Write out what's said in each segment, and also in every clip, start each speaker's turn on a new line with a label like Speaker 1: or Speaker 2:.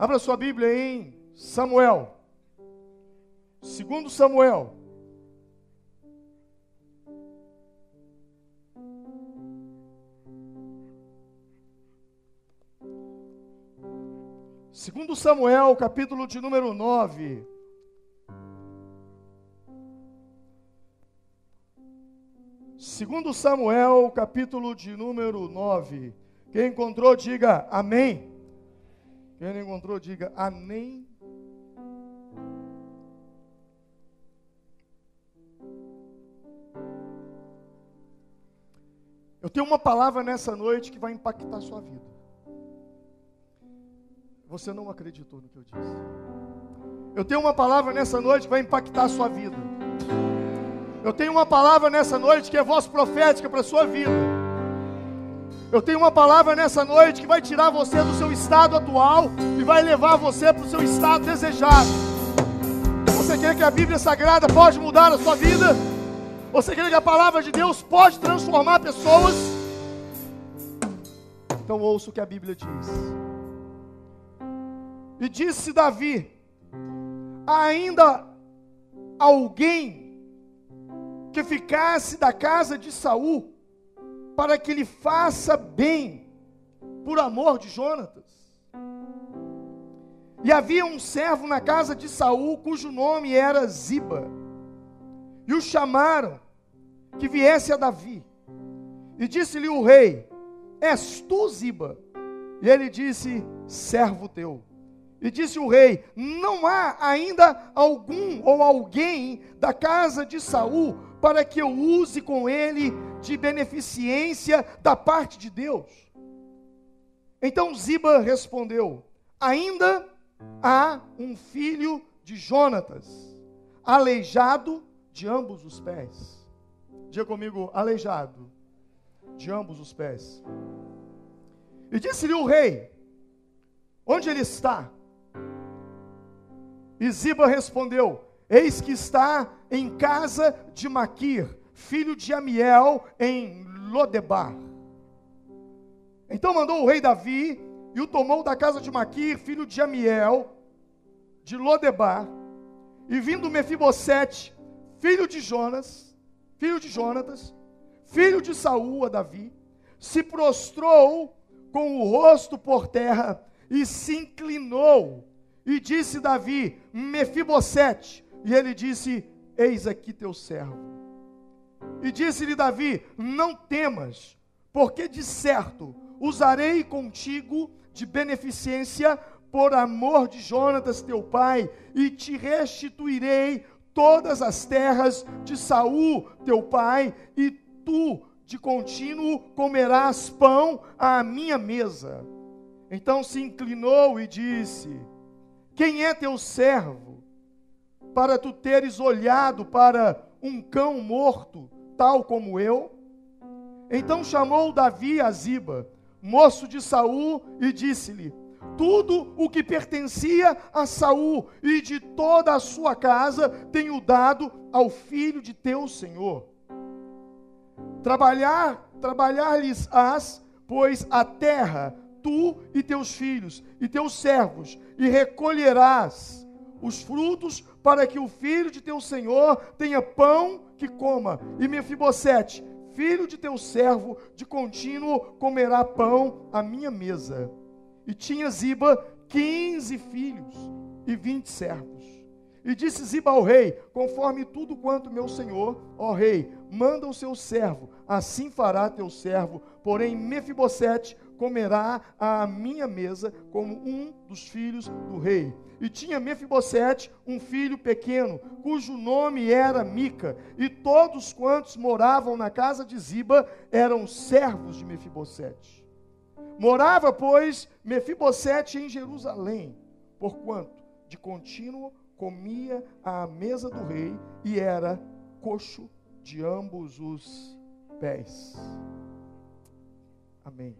Speaker 1: Abra sua Bíblia em Samuel. 2 Samuel. Segundo Samuel, capítulo de número 9. Segundo Samuel, capítulo de número 9. Quem encontrou, diga amém. Quem não encontrou, diga amém. Eu tenho uma palavra nessa noite que vai impactar a sua vida. Você não acreditou no que eu disse. Eu tenho uma palavra nessa noite que vai impactar a sua vida. Eu tenho uma palavra nessa noite que é voz profética para a sua vida. Eu tenho uma palavra nessa noite que vai tirar você do seu estado atual e vai levar você para o seu estado desejado. Você crê que a Bíblia Sagrada pode mudar a sua vida? Você crê que a palavra de Deus pode transformar pessoas? Então ouça o que a Bíblia diz. E disse Davi: há ainda alguém que ficasse da casa de Saul, para que lhe faça bem, por amor de Jonatas. E havia um servo na casa de Saul, cujo nome era Ziba, e o chamaram que viesse a Davi. E disse-lhe o rei: és tu, Ziba? E ele disse: servo teu. E disse o rei: não há ainda algum ou alguém da casa de Saul para que eu use com ele de beneficência da parte de Deus? Então Ziba respondeu: ainda há um filho de Jonatas, aleijado de ambos os pés. Diga comigo: aleijado de ambos os pés. E disse-lhe o rei: onde ele está? E Ziba respondeu: eis que está em casa de Maquir, filho de Amiel, em Lodebar. Então mandou o rei Davi, e o tomou da casa de Maquir, filho de Amiel, de Lodebar. E vindo Mefibosete, filho de Jonatas, filho de Saul, a Davi, se prostrou com o rosto por terra, e se inclinou. E disse Davi: Mefibosete. E ele disse: eis aqui teu servo. E disse-lhe Davi: não temas, porque de certo usarei contigo de beneficência por amor de Jonatas teu pai, e te restituirei todas as terras de Saul teu pai, e tu de contínuo comerás pão à minha mesa. Então se inclinou e disse: quem é teu servo, para tu teres olhado para um cão morto, tal como eu? Então chamou Davi a Ziba, moço de Saul, e disse-lhe: tudo o que pertencia a Saul e de toda a sua casa tenho dado ao filho de teu senhor. Trabalhar-lhes-ás, pois, a terra, tu e teus filhos e teus servos, e recolherás os frutos, para que o filho de teu senhor tenha pão que coma. E Mefibosete, filho de teu servo, de contínuo comerá pão à minha mesa. E tinha Ziba 15 filhos e 20 servos. E disse Ziba ao rei: conforme tudo quanto meu senhor, ó rei, manda o seu servo, assim fará teu servo. Porém Mefibosete comerá à minha mesa como um dos filhos do rei. E tinha Mefibosete um filho pequeno, cujo nome era Mica, e todos quantos moravam na casa de Ziba eram servos de Mefibosete. Morava, pois, Mefibosete em Jerusalém, porquanto de contínuo comia à mesa do rei, e era coxo de ambos os pés. Amém.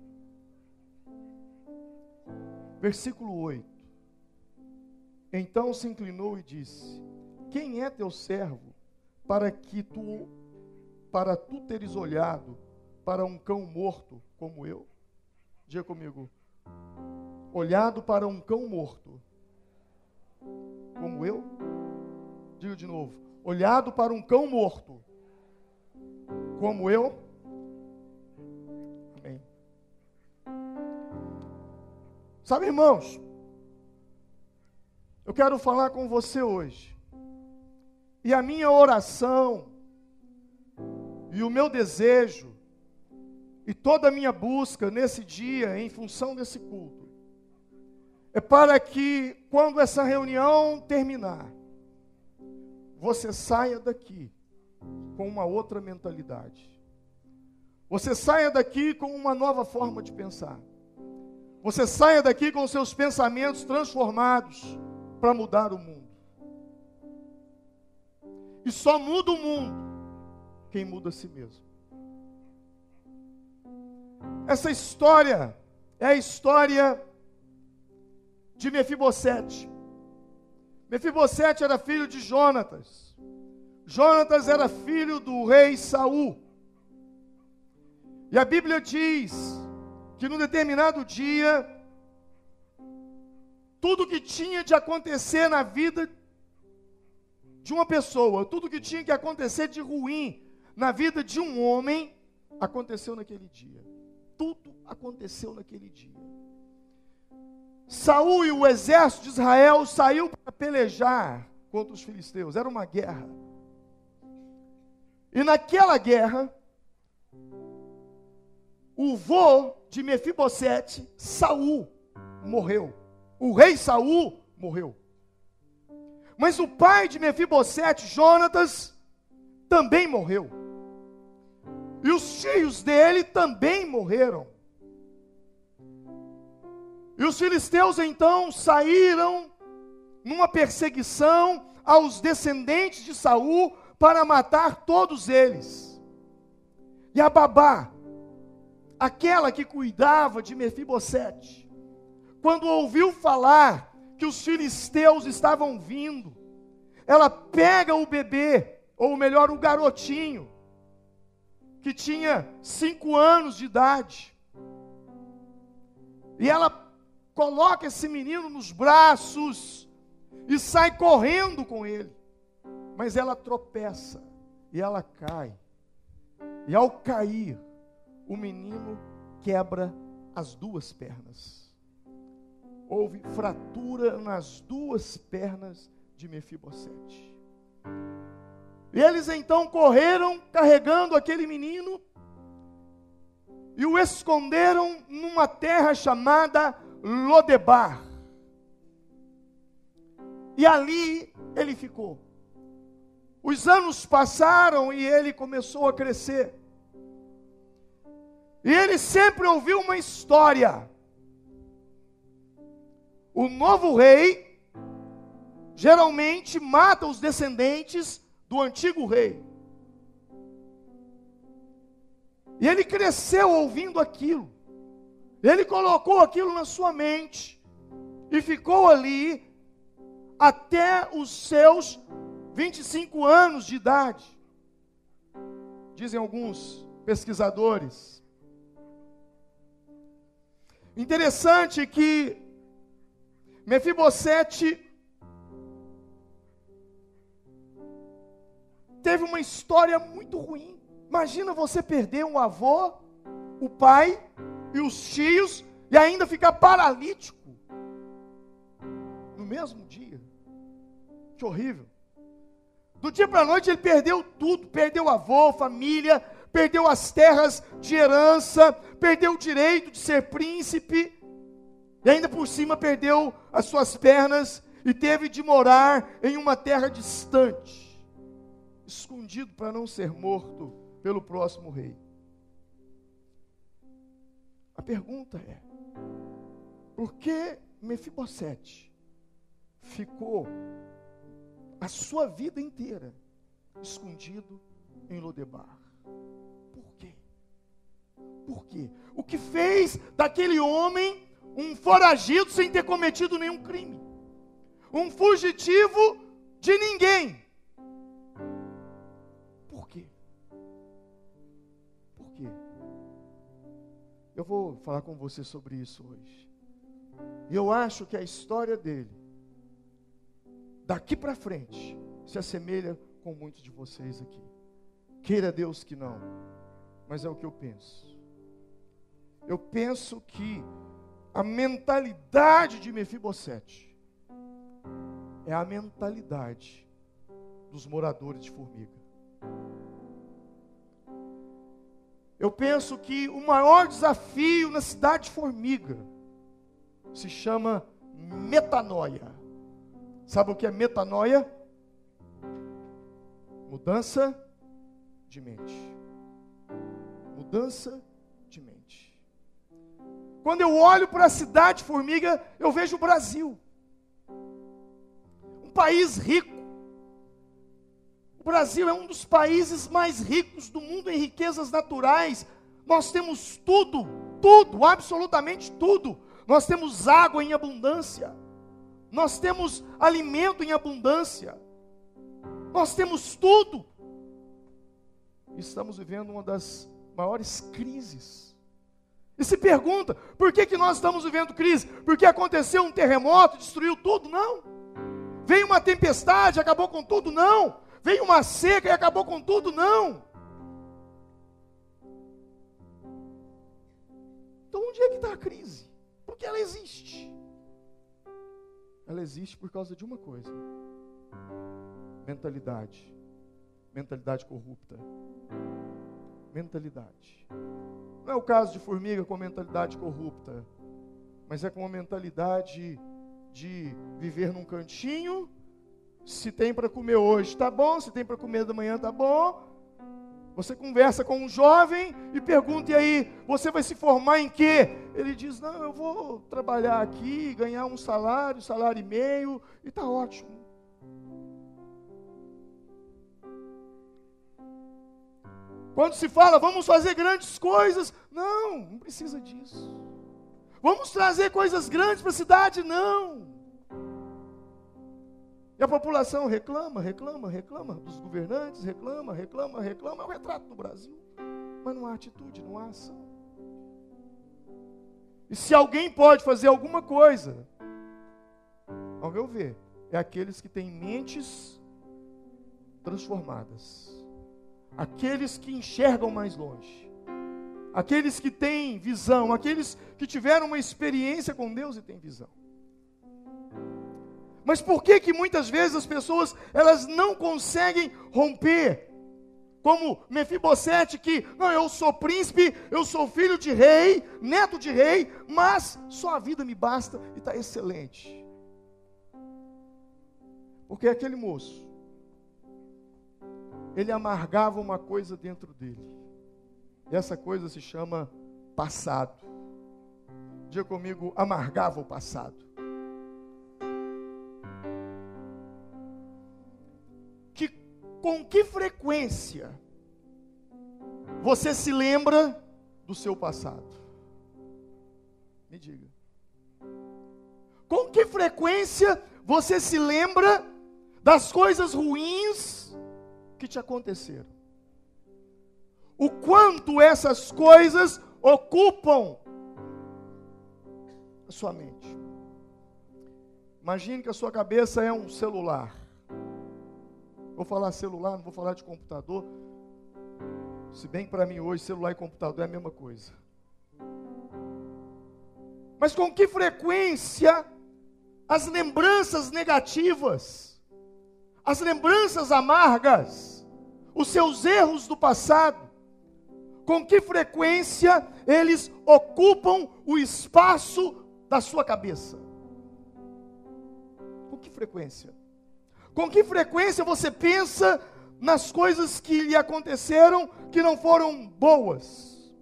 Speaker 1: Versículo 8. Então se inclinou e disse: quem é teu servo, para tu teres olhado para um cão morto como eu? Diga comigo: olhado para um cão morto, como eu, digo de novo, olhado para um cão morto, como eu, amém. Sabe, irmãos, eu quero falar com você hoje, e a minha oração, e o meu desejo, e toda a minha busca nesse dia, em função desse culto, é para que, quando essa reunião terminar, você saia daqui com uma outra mentalidade. Você saia daqui com uma nova forma de pensar. Você saia daqui com seus pensamentos transformados para mudar o mundo. E só muda o mundo quem muda a si mesmo. Essa história é a história de Mefibosete. Mefibosete era filho de Jonatas. Jonatas era filho do rei Saul. E a Bíblia diz que num determinado dia, tudo que tinha de acontecer na vida de uma pessoa, tudo que tinha que acontecer de ruim na vida de um homem, aconteceu naquele dia. Tudo aconteceu naquele dia. Saul e o exército de Israel saiu para pelejar contra os filisteus. Era uma guerra. E naquela guerra, o vô de Mefibosete, Saul, morreu. O rei Saul morreu. Mas o pai de Mefibosete, Jonatas, também morreu. E os tios dele também morreram. E os filisteus então saíram numa perseguição aos descendentes de Saul para matar todos eles. E a babá, aquela que cuidava de Mefibosete, quando ouviu falar que os filisteus estavam vindo, ela pega o bebê, ou melhor, o garotinho, que tinha 5 anos de idade, e ela coloca esse menino nos braços e sai correndo com ele. Mas ela tropeça e ela cai. E ao cair, o menino quebra as 2 pernas. Houve fratura nas 2 pernas de Mefibosete. E eles então correram carregando aquele menino e o esconderam numa terra chamada Lodebar. E ali ele ficou. Os anos passaram e ele começou a crescer. E ele sempre ouviu uma história. O novo rei geralmente mata os descendentes do antigo rei. E ele cresceu ouvindo aquilo. Ele colocou aquilo na sua mente e ficou ali até os seus 25 anos de idade. Dizem alguns pesquisadores. Interessante que Mefibosete teve uma história muito ruim. Imagina você perder um avô, o pai e os tios e ainda ficar paralítico no mesmo dia. Que horrível. Do dia para a noite ele perdeu tudo, perdeu avô, família, perdeu as terras de herança, perdeu o direito de ser príncipe, e ainda por cima perdeu as suas pernas e teve de morar em uma terra distante, escondido para não ser morto pelo próximo rei. A pergunta é: por que Mefibosete ficou a sua vida inteira escondido em Lodebar? Por quê? Por quê? O que fez daquele homem um foragido sem ter cometido nenhum crime? Um fugitivo de ninguém. Por quê? Por quê? Eu vou falar com você sobre isso hoje. E eu acho que a história dele, daqui para frente, se assemelha com muitos de vocês aqui. Queira Deus que não, mas é o que eu penso. Eu penso que a mentalidade de Mefibosete é a mentalidade dos moradores de Formiga. Eu penso que o maior desafio na cidade de Formiga se chama metanoia. Sabe o que é metanoia? Mudança de mente. Mudança de mente. Quando eu olho para a cidade de Formiga, eu vejo o Brasil. Um país rico. O Brasil é um dos países mais ricos do mundo em riquezas naturais. Nós temos tudo, tudo, absolutamente tudo. Nós temos água em abundância. Nós temos alimento em abundância. Nós temos tudo. Estamos vivendo uma das maiores crises. E se pergunta, por que nós estamos vivendo crise? Porque aconteceu um terremoto, destruiu tudo? Não. Veio uma tempestade, acabou com tudo? Não. Veio uma seca e acabou com tudo? Não. Então onde é que está a crise? Porque ela existe. Ela existe por causa de uma coisa: mentalidade. Mentalidade corrupta. Mentalidade. Não é o caso de Formiga com mentalidade corrupta, mas é com a mentalidade de viver num cantinho. Se tem para comer hoje, tá bom. Se tem para comer da manhã, tá bom. Você conversa com um jovem e pergunta: e aí, você vai se formar em quê? Ele diz: não, eu vou trabalhar aqui, ganhar um salário e meio, e tá ótimo. Quando se fala, vamos fazer grandes coisas, não precisa disso. Vamos trazer coisas grandes para a cidade, não. E a população reclama dos governantes, reclama, é o retrato do Brasil. Mas não há atitude, não há ação. E se alguém pode fazer alguma coisa, ao meu ver, é aqueles que têm mentes transformadas. Aqueles que enxergam mais longe. Aqueles que têm visão, aqueles que tiveram uma experiência com Deus e têm visão. Mas por que muitas vezes as pessoas, elas não conseguem romper? Como Mefibosete, que, não, eu sou príncipe, eu sou filho de rei, neto de rei, mas só a vida me basta e está excelente. Porque aquele moço, ele amargava uma coisa dentro dele. E essa coisa se chama passado. Diga comigo: amargava o passado. Com que frequência você se lembra do seu passado? Me diga. Com que frequência você se lembra das coisas ruins que te aconteceram? O quanto essas coisas ocupam a sua mente? Imagine que a sua cabeça é um celular. Vou falar celular, não vou falar de computador. Se bem que para mim hoje celular e computador é a mesma coisa. Mas com que frequência as lembranças negativas, as lembranças amargas, os seus erros do passado, com que frequência eles ocupam o espaço da sua cabeça? Com que frequência? Com que frequência você pensa nas coisas que lhe aconteceram que não foram boas?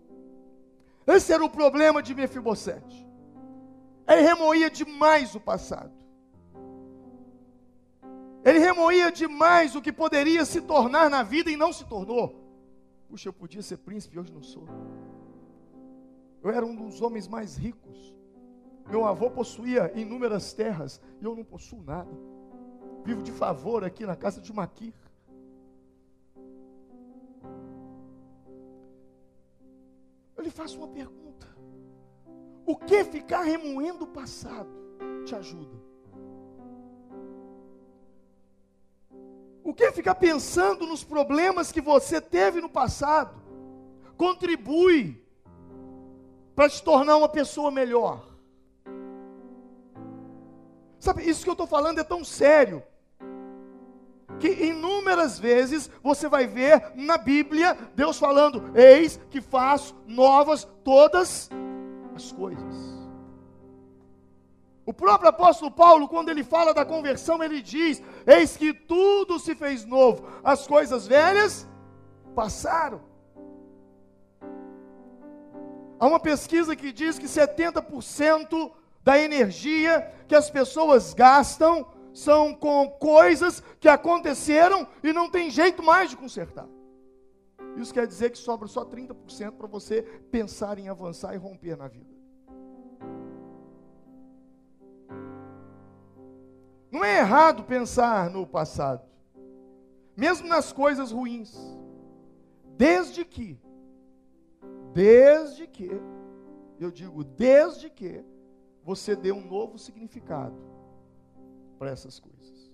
Speaker 1: Esse era o problema de Mefibosete. Ele remoía demais o passado. Ele remoía demais o que poderia se tornar na vida e não se tornou. Puxa, eu podia ser príncipe e hoje não sou. Eu era um dos homens mais ricos. Meu avô possuía inúmeras terras e eu não possuo nada. Vivo de favor aqui na casa de Maquir. Eu lhe faço uma pergunta. O que ficar remoendo o passado te ajuda? O que ficar pensando nos problemas que você teve no passado contribui para te tornar uma pessoa melhor? Sabe, isso que eu estou falando é tão sério, que inúmeras vezes você vai ver na Bíblia, Deus falando, eis que faço novas todas as coisas. O próprio apóstolo Paulo, quando ele fala da conversão, ele diz, eis que tudo se fez novo, as coisas velhas passaram. Há uma pesquisa que diz que 70% da energia que as pessoas gastam são com coisas que aconteceram e não tem jeito mais de consertar. Isso quer dizer que sobra só 30% para você pensar em avançar e romper na vida. Não é errado pensar no passado, mesmo nas coisas ruins, desde que, eu digo desde que, você dê um novo significado para essas coisas.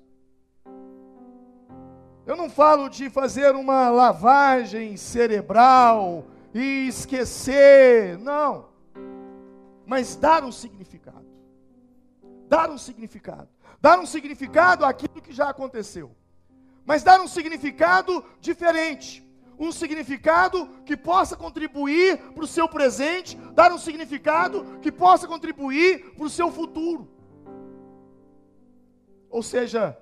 Speaker 1: Eu não falo de fazer uma lavagem cerebral e esquecer, não. Mas dar um significado. Dar um significado. Dar um significado àquilo que já aconteceu. Mas dar um significado diferente. Um significado que possa contribuir para o seu presente, dar um significado que possa contribuir para o seu futuro. Ou seja,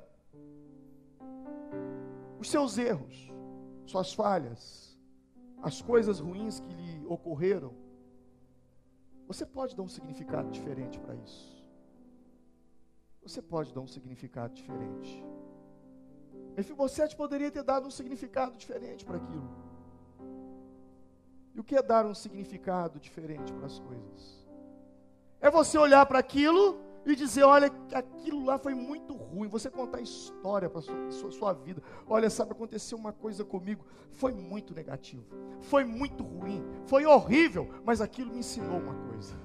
Speaker 1: os seus erros, suas falhas, as coisas ruins que lhe ocorreram, você pode dar um significado diferente para isso. Você pode dar um significado diferente. Mefibosete poderia ter dado um significado diferente para aquilo. E o que é dar um significado diferente para as coisas? É você olhar para aquilo e dizer, olha, aquilo lá foi muito ruim. Você contar a história para a sua vida. Olha, sabe, aconteceu uma coisa comigo, foi muito negativo, foi muito ruim, foi horrível, mas aquilo me ensinou uma coisa.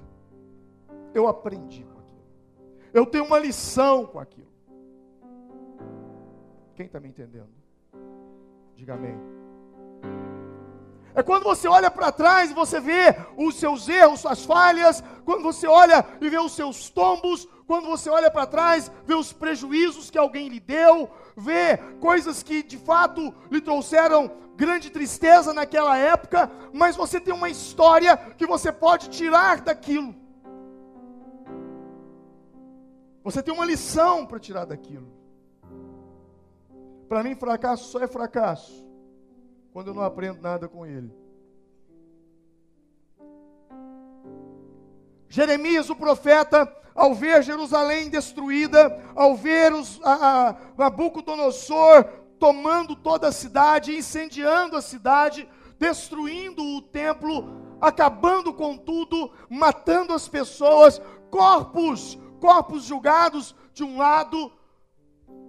Speaker 1: Eu aprendi com aquilo. Eu tenho uma lição com aquilo. Quem está me entendendo? Diga amém. É quando você olha para trás e você vê os seus erros, suas falhas, quando você olha e vê os seus tombos, quando você olha para trás, vê os prejuízos que alguém lhe deu, vê coisas que de fato lhe trouxeram grande tristeza naquela época, mas você tem uma história que você pode tirar daquilo. Você tem uma lição para tirar daquilo. Para mim, fracasso só é fracasso quando eu não aprendo nada com ele. Jeremias, o profeta, ao ver Jerusalém destruída, ao ver Nabucodonosor tomando toda a cidade, incendiando a cidade, destruindo o templo, acabando com tudo, matando as pessoas, corpos julgados de um lado,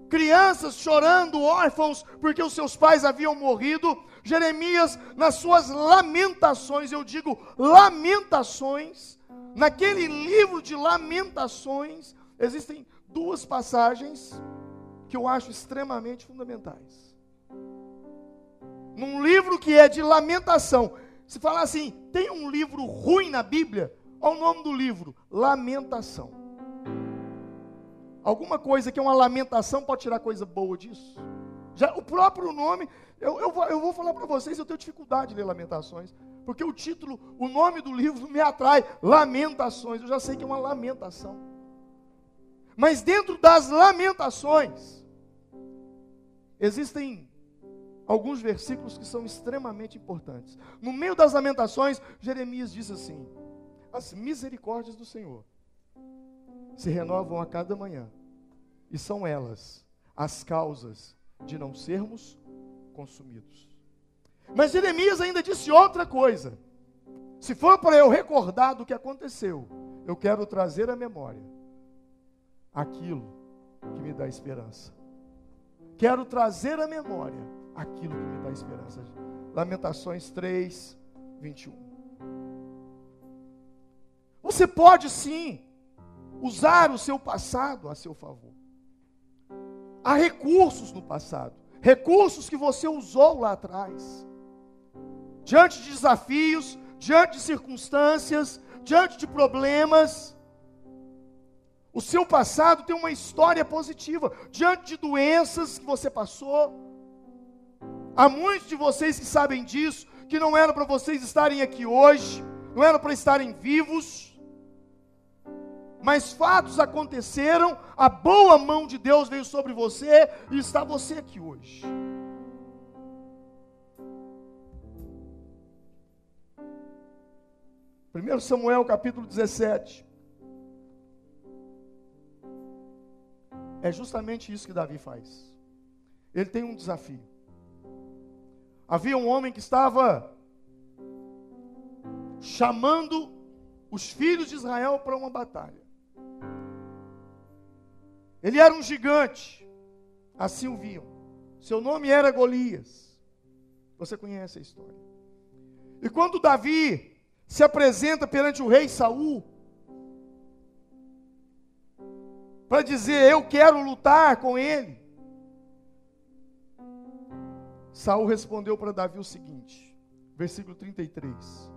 Speaker 1: crianças chorando, órfãos, porque os seus pais haviam morrido. Jeremias, nas suas lamentações, eu digo lamentações, naquele livro de lamentações, existem duas passagens que eu acho extremamente fundamentais. Num livro que é de lamentação, se falar assim, tem um livro ruim na Bíblia, olha o nome do livro, Lamentação. Alguma coisa que é uma lamentação pode tirar coisa boa disso? Já o próprio nome, eu vou falar para vocês, eu tenho dificuldade de ler Lamentações, porque o título, o nome do livro me atrai, Lamentações, eu já sei que é uma lamentação. Mas dentro das lamentações, existem alguns versículos que são extremamente importantes. No meio das lamentações, Jeremias diz assim, as misericórdias do Senhor se renovam a cada manhã, e são elas as causas de não sermos consumidos. Mas Jeremias ainda disse outra coisa. Se for para eu recordar do que aconteceu, eu quero trazer à memória aquilo que me dá esperança. Quero trazer à memória aquilo que me dá esperança. Lamentações 3, 21. Você pode sim usar o seu passado a seu favor. Há recursos no passado, recursos que você usou lá atrás. Diante de desafios, diante de circunstâncias, diante de problemas, o seu passado tem uma história positiva. Diante de doenças que você passou, há muitos de vocês que sabem disso, que não era para vocês estarem aqui hoje, não era para estarem vivos, mas fatos aconteceram, a boa mão de Deus veio sobre você, e está você aqui hoje. Primeiro Samuel capítulo 17. É justamente isso que Davi faz. Ele tem um desafio. Havia um homem que estava chamando os filhos de Israel para uma batalha. Ele era um gigante, assim o viam. Seu nome era Golias. Você conhece a história. E quando Davi se apresenta perante o rei Saul, para dizer, eu quero lutar com ele, Saul respondeu para Davi o seguinte, versículo 33,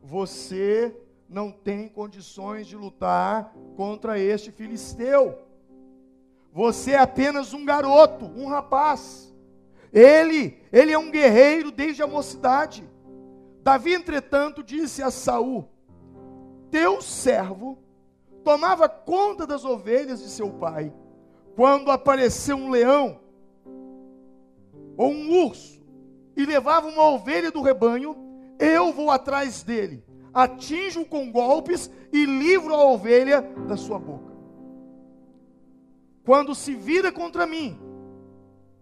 Speaker 1: você não tem condições de lutar contra este filisteu, você é apenas um garoto, um rapaz, ele é um guerreiro desde a mocidade. Davi, entretanto, disse a Saul, teu servo tomava conta das ovelhas de seu pai. Quando apareceu um leão ou um urso e levava uma ovelha do rebanho, eu vou atrás dele, atinjo-o com golpes e livro a ovelha da sua boca. Quando se vira contra mim,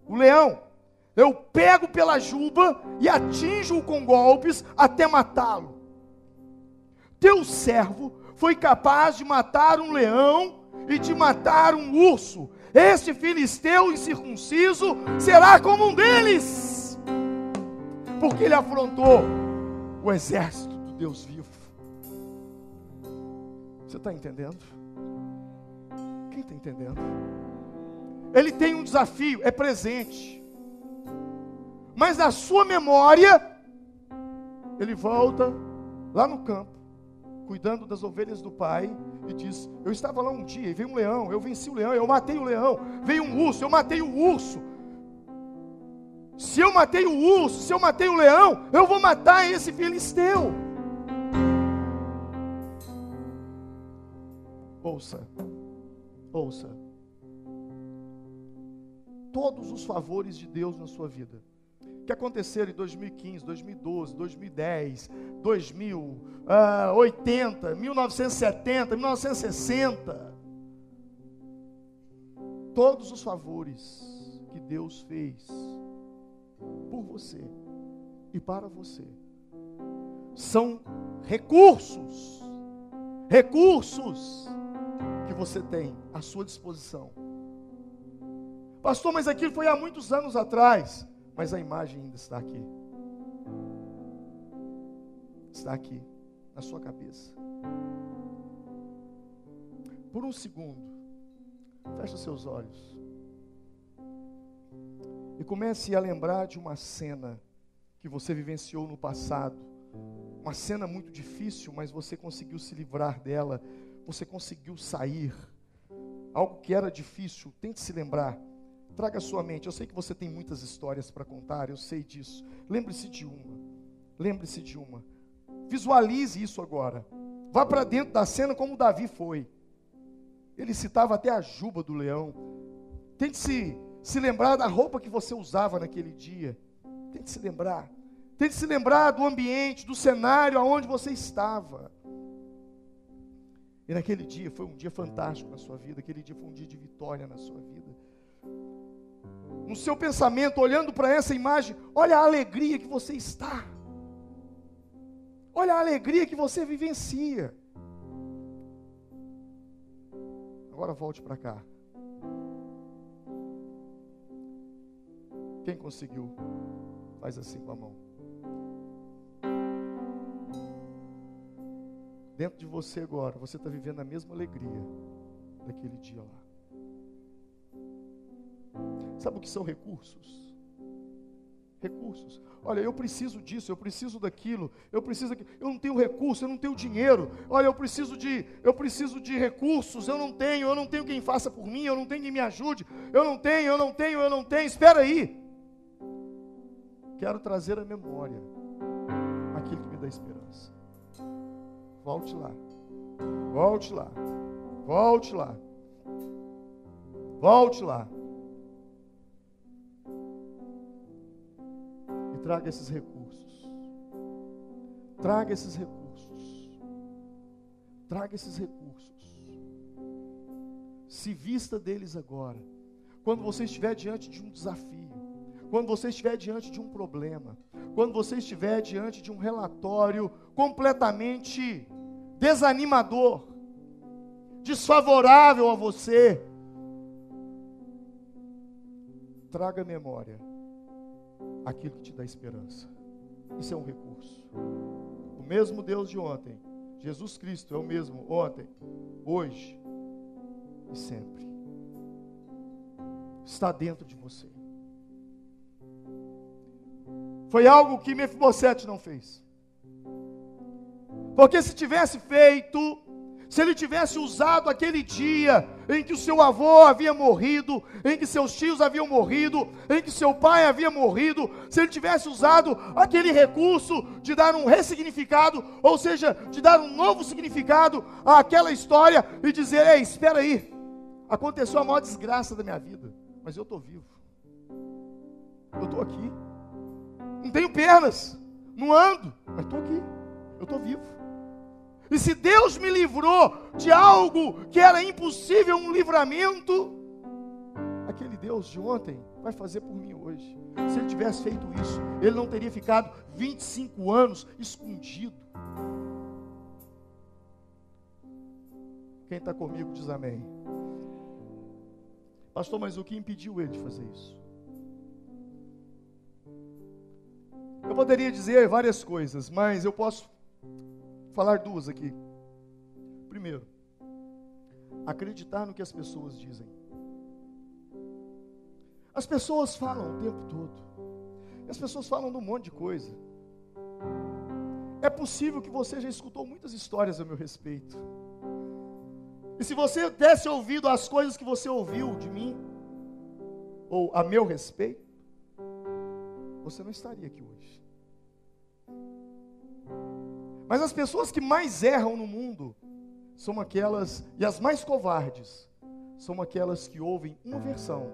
Speaker 1: o leão, eu pego pela juba e atinjo-o com golpes até matá-lo. Teu servo foi capaz de matar um leão e de matar um urso. Este filisteu incircunciso será como um deles, porque ele afrontou o exército do Deus vivo. Você está entendendo? Quem está entendendo? Ele tem um desafio, é presente, mas na sua memória ele volta lá no campo, cuidando das ovelhas do pai, e diz, eu estava lá um dia, e veio um leão, eu venci o leão, eu matei o leão, veio um urso, eu matei o urso, se eu matei o urso, se eu matei o leão, eu vou matar esse filisteu. Ouça, todos os favores de Deus na sua vida, que aconteceram em 2015, 2012, 2010, 2080, 1970, 1960. Todos os favores que Deus fez por você e para você são recursos que você tem à sua disposição. Pastor, mas aquilo foi há muitos anos atrás. Mas a imagem ainda está aqui. Está aqui, na sua cabeça. Por um segundo, feche os seus olhos. E comece a lembrar de uma cena que você vivenciou no passado. Uma cena muito difícil, mas você conseguiu se livrar dela. Você conseguiu sair. Algo que era difícil, tente se lembrar. Traga a sua mente, eu sei que você tem muitas histórias para contar, eu sei disso. Lembre-se de uma. Visualize isso agora. Vá para dentro da cena como Davi foi. Ele citava até a juba do leão. Tente se lembrar da roupa que você usava naquele dia. Tente se lembrar. Tente se lembrar do ambiente, do cenário aonde você estava. E naquele dia foi um dia fantástico na sua vida. Aquele dia foi um dia de vitória na sua vida. No seu pensamento, olhando para essa imagem, olha a alegria que você está. Olha a alegria que você vivencia. Agora volte para cá. Quem conseguiu? Faz assim com a mão. dentro de você agora, você está vivendo a mesma alegria daquele dia lá. Sabe o que são recursos? Recursos. Olha, eu preciso disso, eu preciso daquilo, eu não tenho recurso, eu não tenho dinheiro. Olha, eu preciso de recursos, eu não tenho quem faça por mim, eu não tenho quem me ajude, eu não tenho. Espera aí. Quero trazer à memória aquilo que me dá esperança. Volte lá. Volte lá. Volte lá. Volte lá. E traga esses recursos. Traga esses recursos. Traga esses recursos. Se vista deles agora. Quando você estiver diante de um desafio, quando você estiver diante de um problema, quando você estiver diante de um relatório completamente desanimador, desfavorável a você, traga à memória aquilo que te dá esperança. Isso é um recurso. O mesmo Deus de ontem, Jesus Cristo é o mesmo ontem, hoje e sempre. Está dentro de você. Foi algo que Mefibosete não fez. Porque se tivesse feito, se ele tivesse usado aquele dia em que o seu avô havia morrido, em que seus tios haviam morrido, em que seu pai havia morrido, se ele tivesse usado aquele recurso de dar um ressignificado, ou seja, de dar um novo significado àquela história e dizer: ei, espera aí, aconteceu a maior desgraça da minha vida, mas eu estou vivo, eu estou aqui, não tenho pernas, não ando, mas estou aqui, eu estou vivo. E se Deus me livrou de algo que era impossível, um livramento, aquele Deus de ontem vai fazer por mim hoje. Se ele tivesse feito isso, ele não teria ficado 25 anos escondido. Quem está comigo diz amém. Pastor, mas o que impediu ele de fazer isso? Eu poderia dizer várias coisas, mas eu posso falar duas aqui. Primeiro, acreditar no que as pessoas dizem. As pessoas falam o tempo todo. As pessoas falam de um monte de coisa. É possível que você já escutou muitas histórias a meu respeito. E se você desse ouvido às coisas que você ouviu de mim, ou a meu respeito, você não estaria aqui hoje. Mas as pessoas que mais erram no mundo são aquelas, e as mais covardes, são aquelas que ouvem uma versão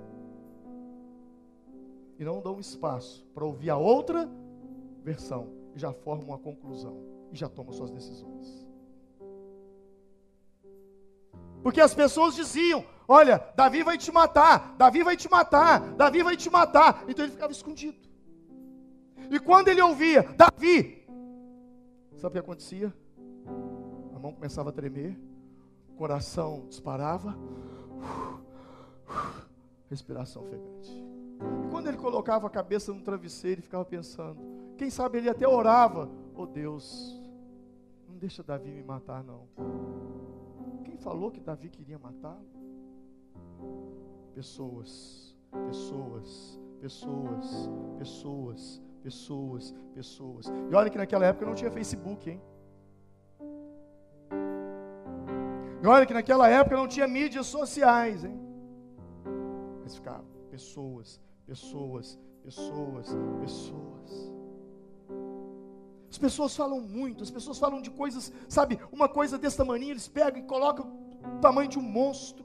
Speaker 1: e não dão espaço para ouvir a outra versão, e já formam uma conclusão, e já tomam suas decisões. Porque as pessoas diziam: olha, Davi vai te matar, Davi vai te matar, Davi vai te matar. Então ele ficava escondido. E quando ele ouvia Davi, sabe o que acontecia? A mão começava a tremer, o coração disparava, respiração ofegante. E quando ele colocava a cabeça no travesseiro e ficava pensando, quem sabe ele até orava: oh Deus, não deixa Davi me matar não. Quem falou que Davi queria matá-lo? Pessoas. E olha que naquela época não tinha Facebook, hein? E olha que naquela época não tinha mídias sociais, hein? Mas ficava pessoas. As pessoas falam muito, as pessoas falam de coisas, sabe, uma coisa desse tamanho, eles pegam e colocam o tamanho de um monstro,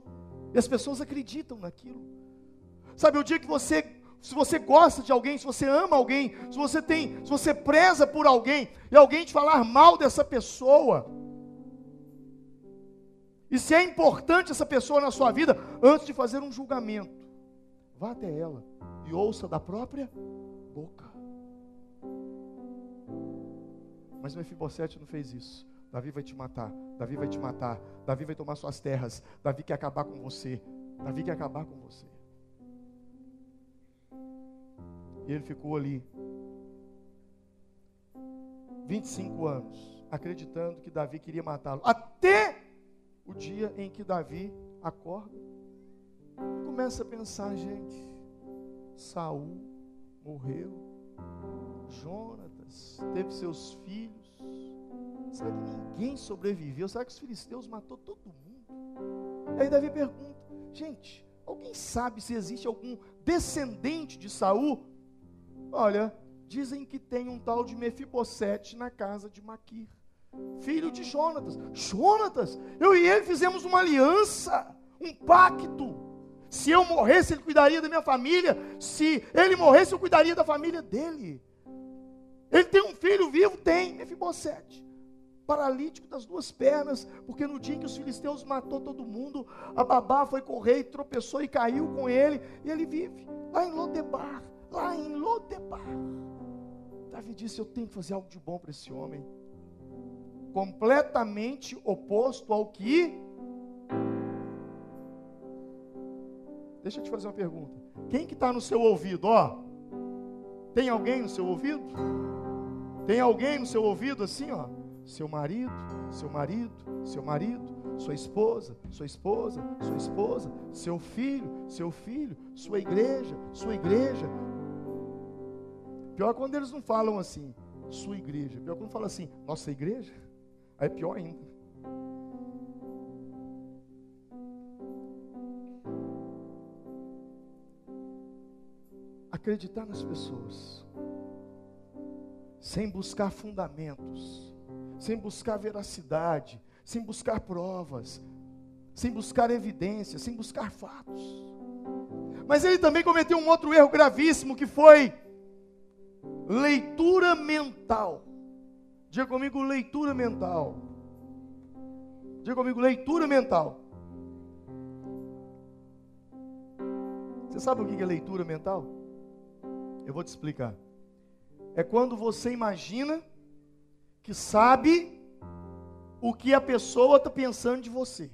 Speaker 1: e as pessoas acreditam naquilo. Sabe, o dia que se você gosta de alguém, se você ama alguém, se você preza por alguém, e alguém te falar mal dessa pessoa, e se é importante essa pessoa na sua vida, antes de fazer um julgamento, vá até ela e ouça da própria boca. Mas Mefibosete não fez isso. Davi vai te matar, Davi vai te matar, Davi vai tomar suas terras, Davi quer acabar com você, Davi quer acabar com você. E ele ficou ali 25 anos acreditando que Davi queria matá-lo. Até o dia em que Davi acorda, começa a pensar, gente, Saul morreu, Jonatas teve seus filhos, será que ninguém sobreviveu? Será que os filisteus matou todo mundo? Aí Davi pergunta, gente, alguém sabe se existe algum descendente de Saul? Olha, dizem que tem um tal de Mefibosete na casa de Maquir, filho de Jonatas. Jonatas, eu e ele fizemos uma aliança, um pacto. Se eu morresse, ele cuidaria da minha família. Se ele morresse, eu cuidaria da família dele. Ele tem um filho vivo? Tem, Mefibosete, paralítico das duas pernas, porque no dia em que os filisteus matou todo mundo, a babá foi correr e tropeçou e caiu com ele, e ele vive lá em Lodebar, Davi disse, eu tenho que fazer algo de bom para esse homem, completamente oposto ao que... Deixa eu te fazer uma pergunta, quem que está no seu ouvido, ó? Tem alguém no seu ouvido? Tem alguém no seu ouvido assim, ó? Seu marido, seu marido, seu marido, sua esposa, sua esposa, sua esposa, seu filho, sua igreja, sua igreja. Pior quando eles não falam assim, sua igreja. Pior quando falam assim, nossa igreja. Aí é pior ainda. Acreditar nas pessoas, sem buscar fundamentos, sem buscar veracidade, sem buscar provas, sem buscar evidências, sem buscar fatos. Mas ele também cometeu um outro erro gravíssimo, que foi leitura mental. Diga comigo, leitura mental. Diga comigo, leitura mental. Você sabe o que é leitura mental? Eu vou te explicar. É quando você imagina que sabe o que a pessoa está pensando de você.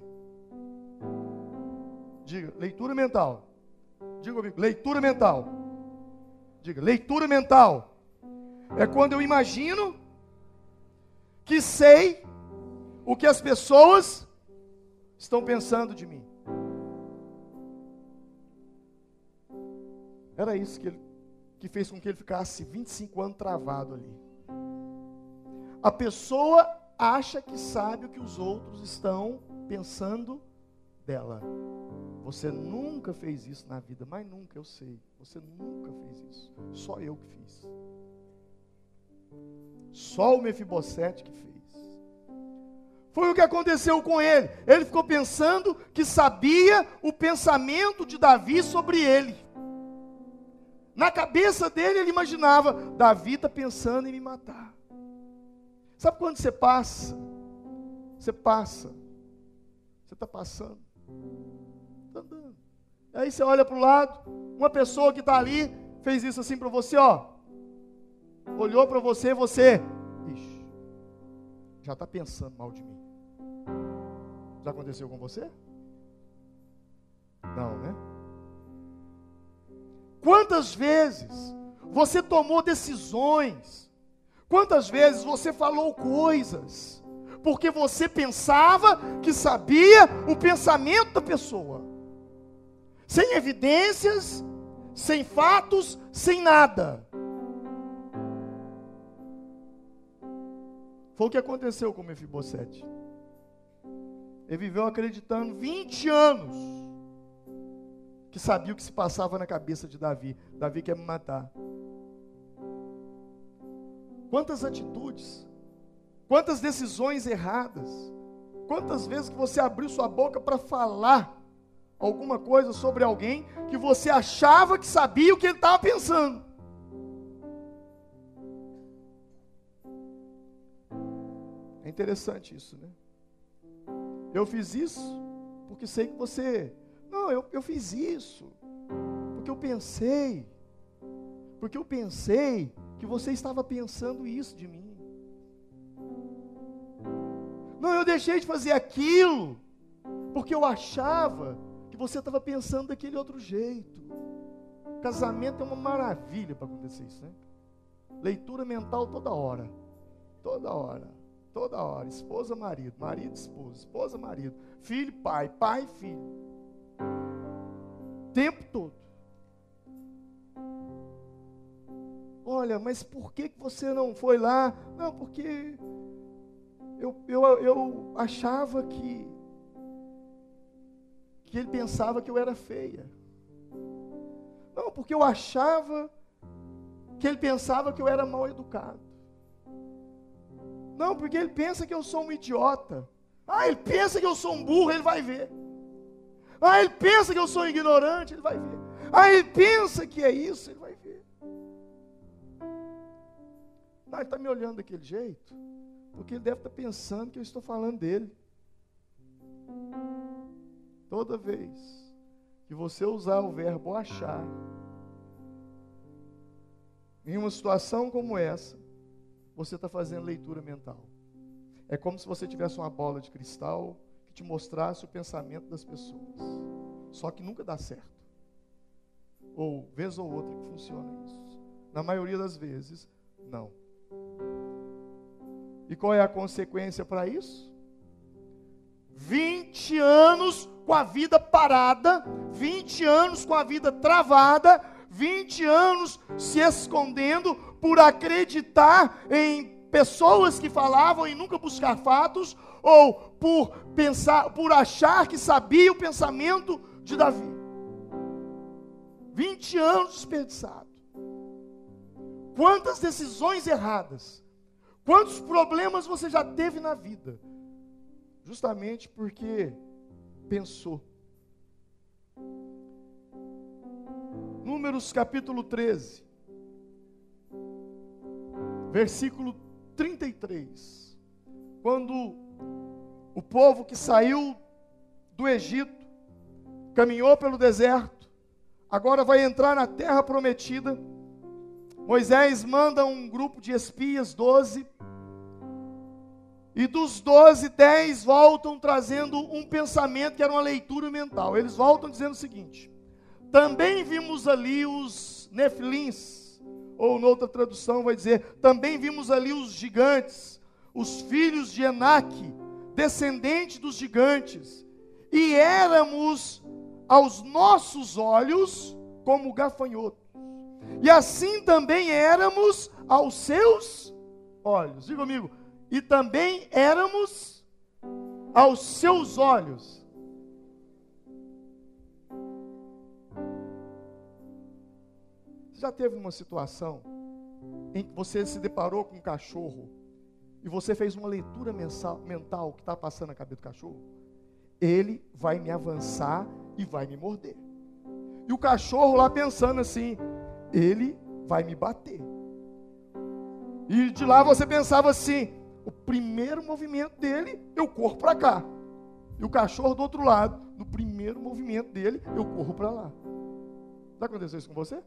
Speaker 1: Diga, leitura mental. Diga comigo, leitura mental. Diga, leitura mental. É quando eu imagino que sei o que as pessoas estão pensando de mim. Era isso que fez com que ele ficasse 25 anos travado ali. A pessoa acha que sabe o que os outros estão pensando dela. Você nunca fez isso na vida, mas nunca, eu sei. Você nunca fez isso. Só eu que fiz. Só o Mefibosete que fez. Foi o que aconteceu com ele. Ele ficou pensando que sabia o pensamento de Davi sobre ele. Na cabeça dele, ele imaginava, Davi está pensando em me matar. Sabe quando você passa? Você passa. Você está passando. Está andando. Aí você olha para o lado, uma pessoa que está ali, fez isso assim para você, ó. Olhou para você e você, ixi, já está pensando mal de mim. Já aconteceu com você? Não, né? Quantas vezes você tomou decisões? Quantas vezes você falou coisas? Porque você pensava que sabia o pensamento da pessoa. Sem evidências, sem fatos, sem nada. Foi o que aconteceu com Mefibosete. Ele viveu acreditando 20 anos que sabia o que se passava na cabeça de Davi. Davi quer me matar. Quantas atitudes, quantas decisões erradas, quantas vezes que você abriu sua boca para falar alguma coisa sobre alguém que você achava que sabia o que ele estava pensando. É interessante isso, né? Eu fiz isso porque sei que você... Não, eu fiz isso porque eu pensei que você estava pensando isso de mim. Não, eu deixei de fazer aquilo porque eu achava que você estava pensando daquele outro jeito. Casamento é uma maravilha para acontecer isso, né? Leitura mental toda hora. Toda hora. Toda hora, esposa, marido, marido, esposa, marido, filho, pai, pai, filho. Tempo todo. Olha, mas por que você não foi lá? Não, porque eu achava que ele pensava que eu era feia. Não, porque eu achava que ele pensava que eu era mal educado. Não, porque ele pensa que eu sou um idiota. Ah, ele pensa que eu sou um burro, ele vai ver. Ah, ele pensa que eu sou um ignorante, ele vai ver. Ah, ele pensa que é isso, ele vai ver. Não, ele está me olhando daquele jeito, porque ele deve estar pensando que eu estou falando dele. Toda vez que você usar o verbo achar, em uma situação como essa, você está fazendo leitura mental. É como se você tivesse uma bola de cristal que te mostrasse o pensamento das pessoas. Só que nunca dá certo. Ou, vez ou outra, que funciona isso. Na maioria das vezes, não. E qual é a consequência para isso? 20 anos com a vida parada, 20 anos com a vida travada, 20 anos se escondendo por acreditar em pessoas que falavam e nunca buscar fatos, ou por achar que sabia o pensamento de Davi. 20 anos desperdiçados. Quantas decisões erradas, quantos problemas você já teve na vida, justamente porque pensou. Números capítulo 13, versículo 33. Quando o povo que saiu do Egito, caminhou pelo deserto, agora vai entrar na terra prometida, Moisés manda um grupo de espias, 12, e dos 12, 10 voltam trazendo um pensamento que era uma leitura mental. Eles voltam dizendo o seguinte: também vimos ali os nefilins, ou noutra tradução vai dizer, também vimos ali os gigantes, os filhos de Enaque, descendente dos gigantes, e éramos aos nossos olhos como gafanhotos, e assim também éramos aos seus olhos. Diga comigo, e também éramos aos seus olhos. Você já teve uma situação em que você se deparou com um cachorro e você fez uma leitura mental que está passando na cabeça do cachorro? Ele vai me avançar e vai me morder. E o cachorro lá pensando assim, ele vai me bater. E de lá você pensava assim, o primeiro movimento dele, eu corro para cá. E o cachorro do outro lado, no primeiro movimento dele, eu corro para lá. Já aconteceu isso com você?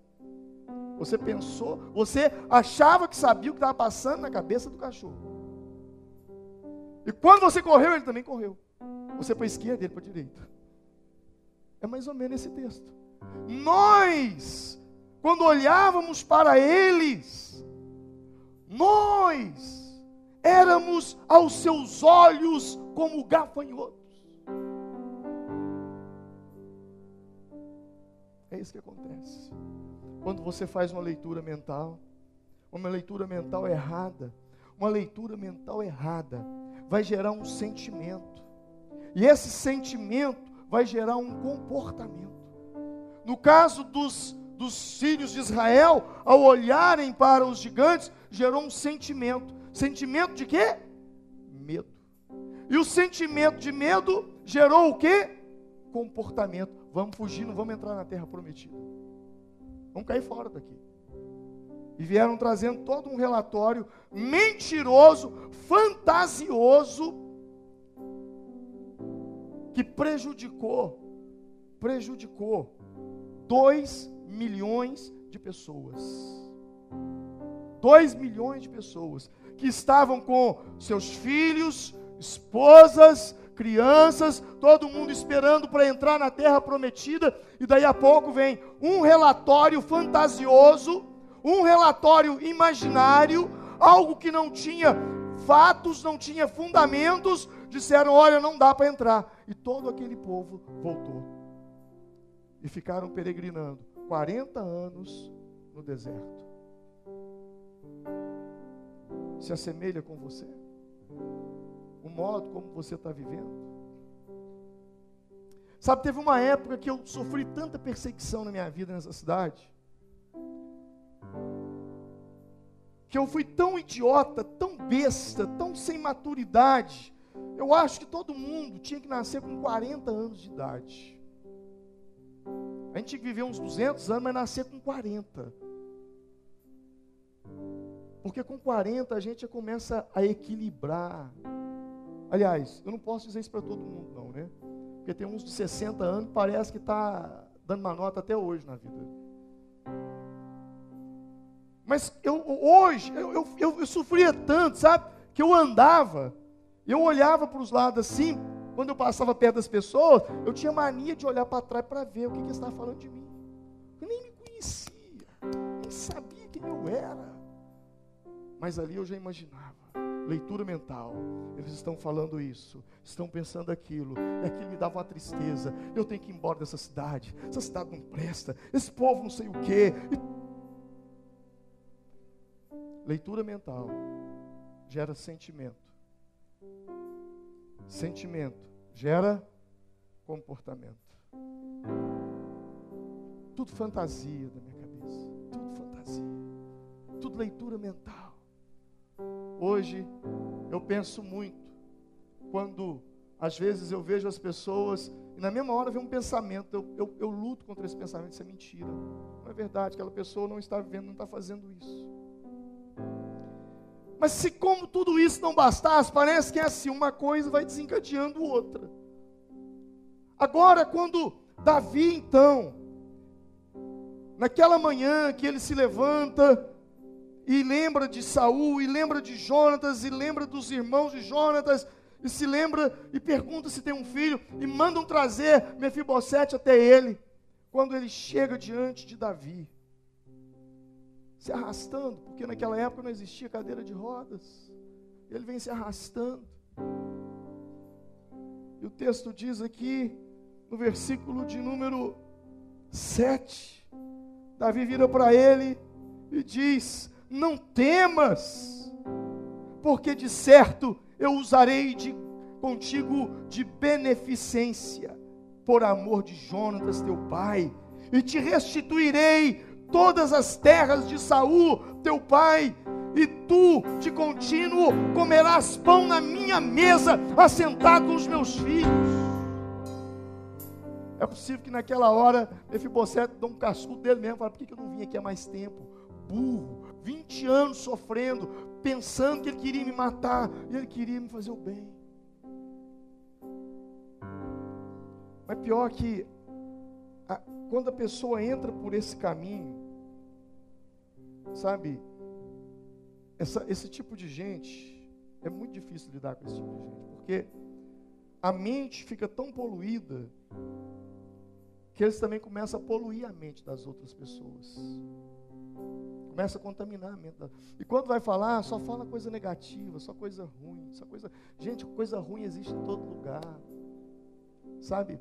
Speaker 1: Você pensou, você achava que sabia o que estava passando na cabeça do cachorro. E quando você correu, ele também correu. Você para a esquerda, ele para a direita. É mais ou menos esse texto. Nós, quando olhávamos para eles, nós éramos aos seus olhos como gafanhotos. É isso que acontece quando você faz uma leitura mental errada. Uma leitura mental errada vai gerar um sentimento, e esse sentimento vai gerar um comportamento. No caso dos filhos de Israel, ao olharem para os gigantes, gerou um sentimento. Sentimento de quê? Medo. E o sentimento de medo gerou o quê? Comportamento. Vamos fugir, não vamos entrar na terra prometida. Vamos cair fora daqui. E vieram trazendo todo um relatório mentiroso, fantasioso, que prejudicou 2 milhões de pessoas. 2 milhões de pessoas que estavam com seus filhos, esposas, crianças, todo mundo esperando para entrar na terra prometida, e daí a pouco vem um relatório fantasioso, um relatório imaginário, algo que não tinha fatos, não tinha fundamentos, disseram, olha, não dá para entrar. E todo aquele povo voltou. E ficaram peregrinando 40 anos no deserto. Se assemelha com você? O modo como você está vivendo? Sabe, teve uma época que eu sofri tanta perseguição na minha vida nessa cidade, que eu fui tão idiota, tão besta, tão sem maturidade. Eu acho que todo mundo tinha que nascer com 40 anos de idade. A gente tinha que viver uns 200 anos, mas nascer com 40. Porque com 40 a gente já começa a equilibrar. Aliás, eu não posso dizer isso para todo mundo não, né? Porque tem uns de 60 anos que parece que está dando uma nota até hoje na vida. Mas hoje eu sofria tanto, sabe? Que eu andava, eu olhava para os lados assim, quando eu passava perto das pessoas, eu tinha mania de olhar para trás para ver o que eles estavam falando de mim. Eu nem me conhecia, nem sabia quem eu era. Mas ali eu já imaginava. Leitura mental, eles estão falando isso, estão pensando aquilo, e aquilo me dava uma tristeza. Eu tenho que ir embora dessa cidade, essa cidade não presta, esse povo não sei o quê. Leitura mental gera sentimento, sentimento gera comportamento. Tudo fantasia da minha cabeça, tudo fantasia, tudo leitura mental. Hoje, eu penso muito, quando, às vezes, eu vejo as pessoas, e na mesma hora vem um pensamento, eu luto contra esse pensamento, isso é mentira. Não é verdade, aquela pessoa não está vivendo, não está fazendo isso. Mas se como tudo isso não bastasse, parece que é assim, uma coisa vai desencadeando outra. Agora, quando Davi, então, naquela manhã que ele se levanta, e lembra de Saul, e lembra de Jonatas, e lembra dos irmãos de Jonatas, e se lembra, e pergunta se tem um filho, e mandam trazer Mefibosete até ele, quando ele chega diante de Davi, se arrastando, porque naquela época não existia cadeira de rodas, ele vem se arrastando, e o texto diz aqui, no versículo de número 7, Davi vira para ele, e diz, não temas, porque de certo eu usarei contigo de beneficência, por amor de Jonatas teu pai, e te restituirei todas as terras de Saul teu pai, e tu de contínuo comerás pão na minha mesa, assentado com os meus filhos. É possível que naquela hora Mefibosete dá um cascudo dele mesmo, fala, por que eu não vim aqui há mais tempo? Burro, 20 anos sofrendo, pensando que ele queria me matar, e ele queria me fazer o bem. Mas pior que, quando a pessoa entra por esse caminho, sabe, esse tipo de gente, é muito difícil lidar com esse tipo de gente, porque a mente fica tão poluída, que eles também começam a poluir a mente das outras pessoas. Começa a contaminar a mente. E quando vai falar, só fala coisa negativa, só coisa ruim, só coisa... Gente, coisa ruim existe em todo lugar. Sabe?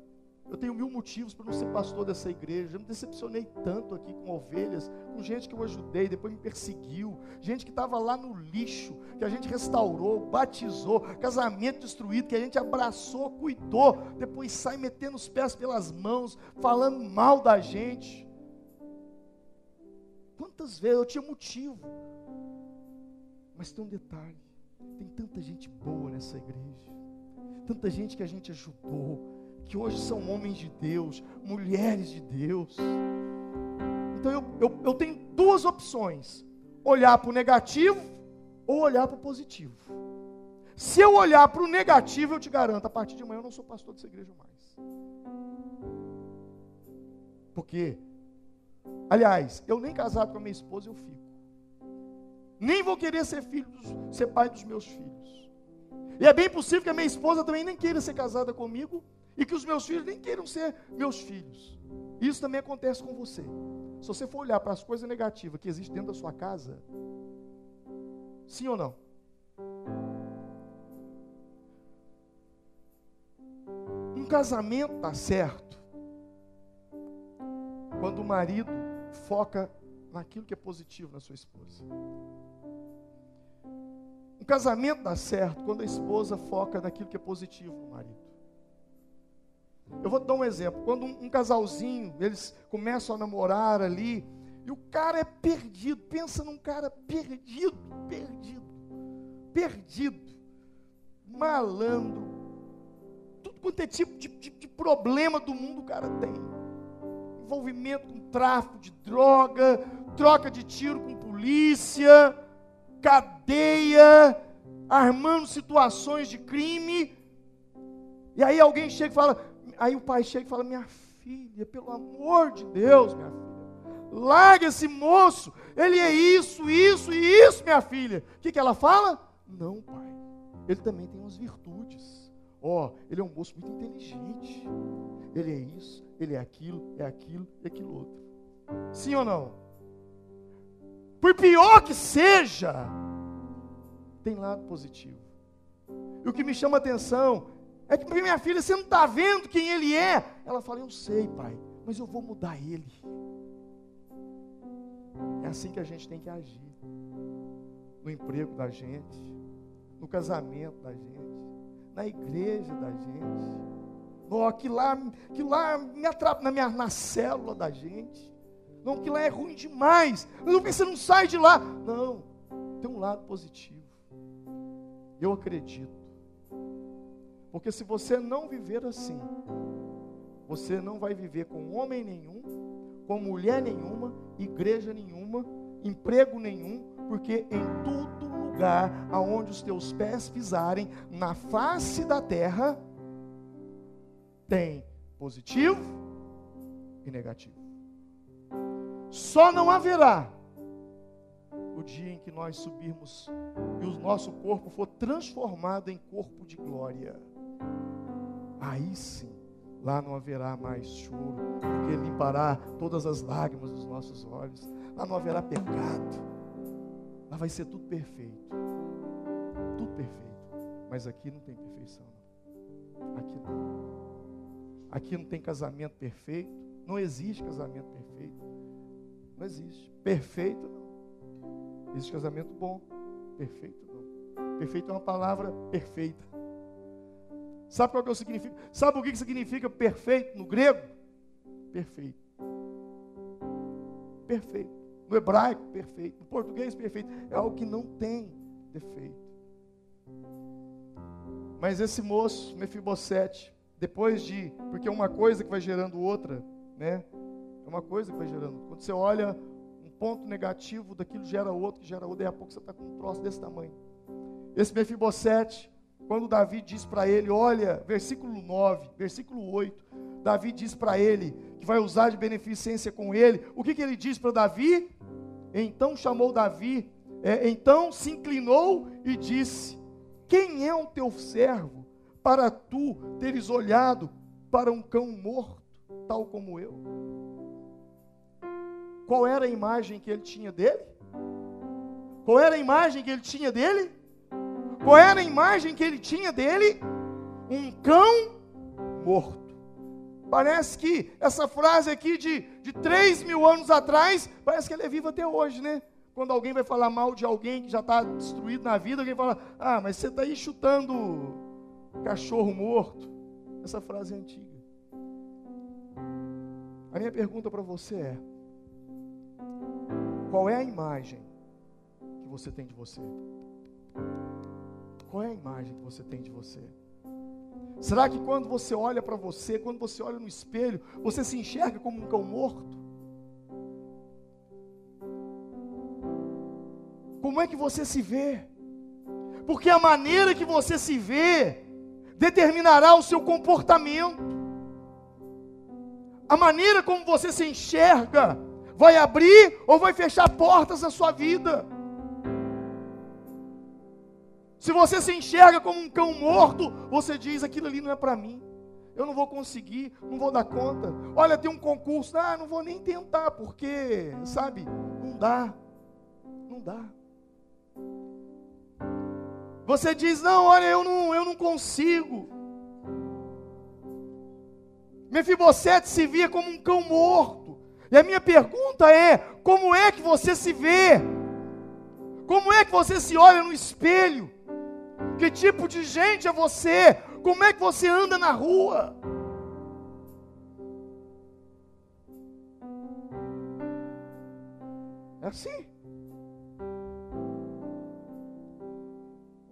Speaker 1: Eu tenho 1000 motivos para não ser pastor dessa igreja. Eu me decepcionei tanto aqui com ovelhas, com gente que eu ajudei, depois me perseguiu, gente que estava lá no lixo, que a gente restaurou, batizou, casamento destruído, que a gente abraçou, cuidou, depois sai metendo os pés pelas mãos, falando mal da gente. Quantas vezes eu tinha motivo, mas tem um detalhe, tem tanta gente boa nessa igreja, tanta gente que a gente ajudou, que hoje são homens de Deus, mulheres de Deus. Então eu tenho duas opções, olhar para o negativo ou olhar para o positivo. Se eu olhar para o negativo, eu te garanto, a partir de amanhã eu não sou pastor dessa igreja mais. Porque, aliás, eu nem casado com a minha esposa eu fico. Nem vou querer ser pai dos meus filhos. E é bem possível que a minha esposa também nem queira ser casada comigo, e que os meus filhos nem queiram ser meus filhos. Isso também acontece com você. Se você for olhar para as coisas negativas que existem dentro da sua casa, sim ou não? casamento dá certo quando o marido foca naquilo que é positivo na sua esposa. Um casamento dá certo quando a esposa foca naquilo que é positivo no marido. Eu vou te dar um exemplo. Quando um casalzinho, eles começam a namorar ali, e o cara é perdido. Pensa num cara perdido, malandro. Tudo quanto é tipo de problema do mundo o cara tem. Envolvimento com tráfico de droga, troca de tiro com polícia, cadeia, armando situações de crime. E aí alguém chega e fala, aí o pai chega e fala, minha filha, pelo amor de Deus, minha filha, larga esse moço, ele é isso, isso e isso, minha filha. O que ela fala? Não, pai, ele também tem umas virtudes. Ele é um moço muito inteligente. Ele é isso, ele é aquilo e aquilo outro. Sim ou não? Por pior que seja, tem lado positivo. E o que me chama a atenção é que, minha filha, você não está vendo quem ele é? Ela fala, eu sei, pai, mas eu vou mudar ele. É assim que a gente tem que agir. No emprego da gente, no casamento da gente, na igreja da gente. Que lá me atrapalha na célula da gente. Não, que lá é ruim demais. Não, você não sai de lá. Não, tem um lado positivo. Eu acredito. Porque se você não viver assim, você não vai viver com homem nenhum, com mulher nenhuma, igreja nenhuma, emprego nenhum, porque em todo lugar aonde os teus pés pisarem, na face da terra, tem positivo e negativo. Só não haverá o dia em que nós subirmos e o nosso corpo for transformado em corpo de glória. Aí sim, lá não haverá mais choro, porque limpará todas as lágrimas dos nossos olhos. Lá não haverá pecado. Lá vai ser tudo perfeito. Tudo perfeito. Mas aqui não tem perfeição. Aqui não. Aqui não tem casamento perfeito. Não existe casamento perfeito. Não existe. Perfeito não. Existe casamento bom. Perfeito não. Perfeito é uma palavra perfeita. Sabe qual que é o significado? Sabe o que significa perfeito no grego? Perfeito. Perfeito. No hebraico, perfeito. No português, perfeito. É algo que não tem defeito. Mas esse moço, Mefibosete, porque é uma coisa que vai gerando outra, né? É uma coisa que vai gerando. Quando você olha um ponto negativo, daquilo gera outro, que gera outro, daí a pouco você está com um troço desse tamanho. Esse Mefibosete, quando Davi diz para ele, olha, versículo 9, versículo 8, Davi diz para ele que vai usar de beneficência com ele. O que ele diz para Davi? Então chamou Davi, então se inclinou e disse, quem é o teu servo para tu teres olhado para um cão morto, tal como eu? Qual era a imagem que ele tinha dele? Qual era a imagem que ele tinha dele? Qual era a imagem que ele tinha dele? Um cão morto. Parece que essa frase aqui de 3.000 anos atrás, parece que ela é viva até hoje, né? Quando alguém vai falar mal de alguém que já está destruído na vida, alguém fala, mas você está aí chutando cachorro morto. Essa frase é antiga. A minha pergunta para você é, qual é a imagem que você tem de você? Qual é a imagem que você tem de você? Será que quando você olha para você, quando você olha no espelho, você se enxerga como um cão morto? Como é que você se vê? Porque a maneira que você se vê determinará o seu comportamento. A maneira como você se enxerga vai abrir ou vai fechar portas na sua vida. Se você se enxerga como um cão morto, você diz, aquilo ali não é para mim. Eu não vou conseguir, não vou dar conta. Olha, tem um concurso, não vou nem tentar, porque, sabe, não dá. Não dá. Você diz, não, olha, eu não consigo. Mefibosete se via como um cão morto. E a minha pergunta é: como é que você se vê? Como é que você se olha no espelho? Que tipo de gente é você? Como é que você anda na rua? É assim?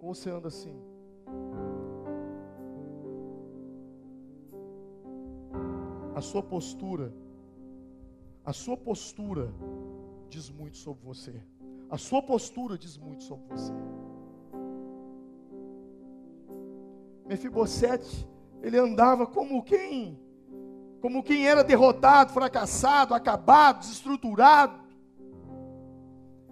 Speaker 1: Ou você anda assim? A sua postura diz muito sobre você. A sua postura diz muito sobre você. Mefibosete, ele andava como quem era derrotado, fracassado, acabado, desestruturado.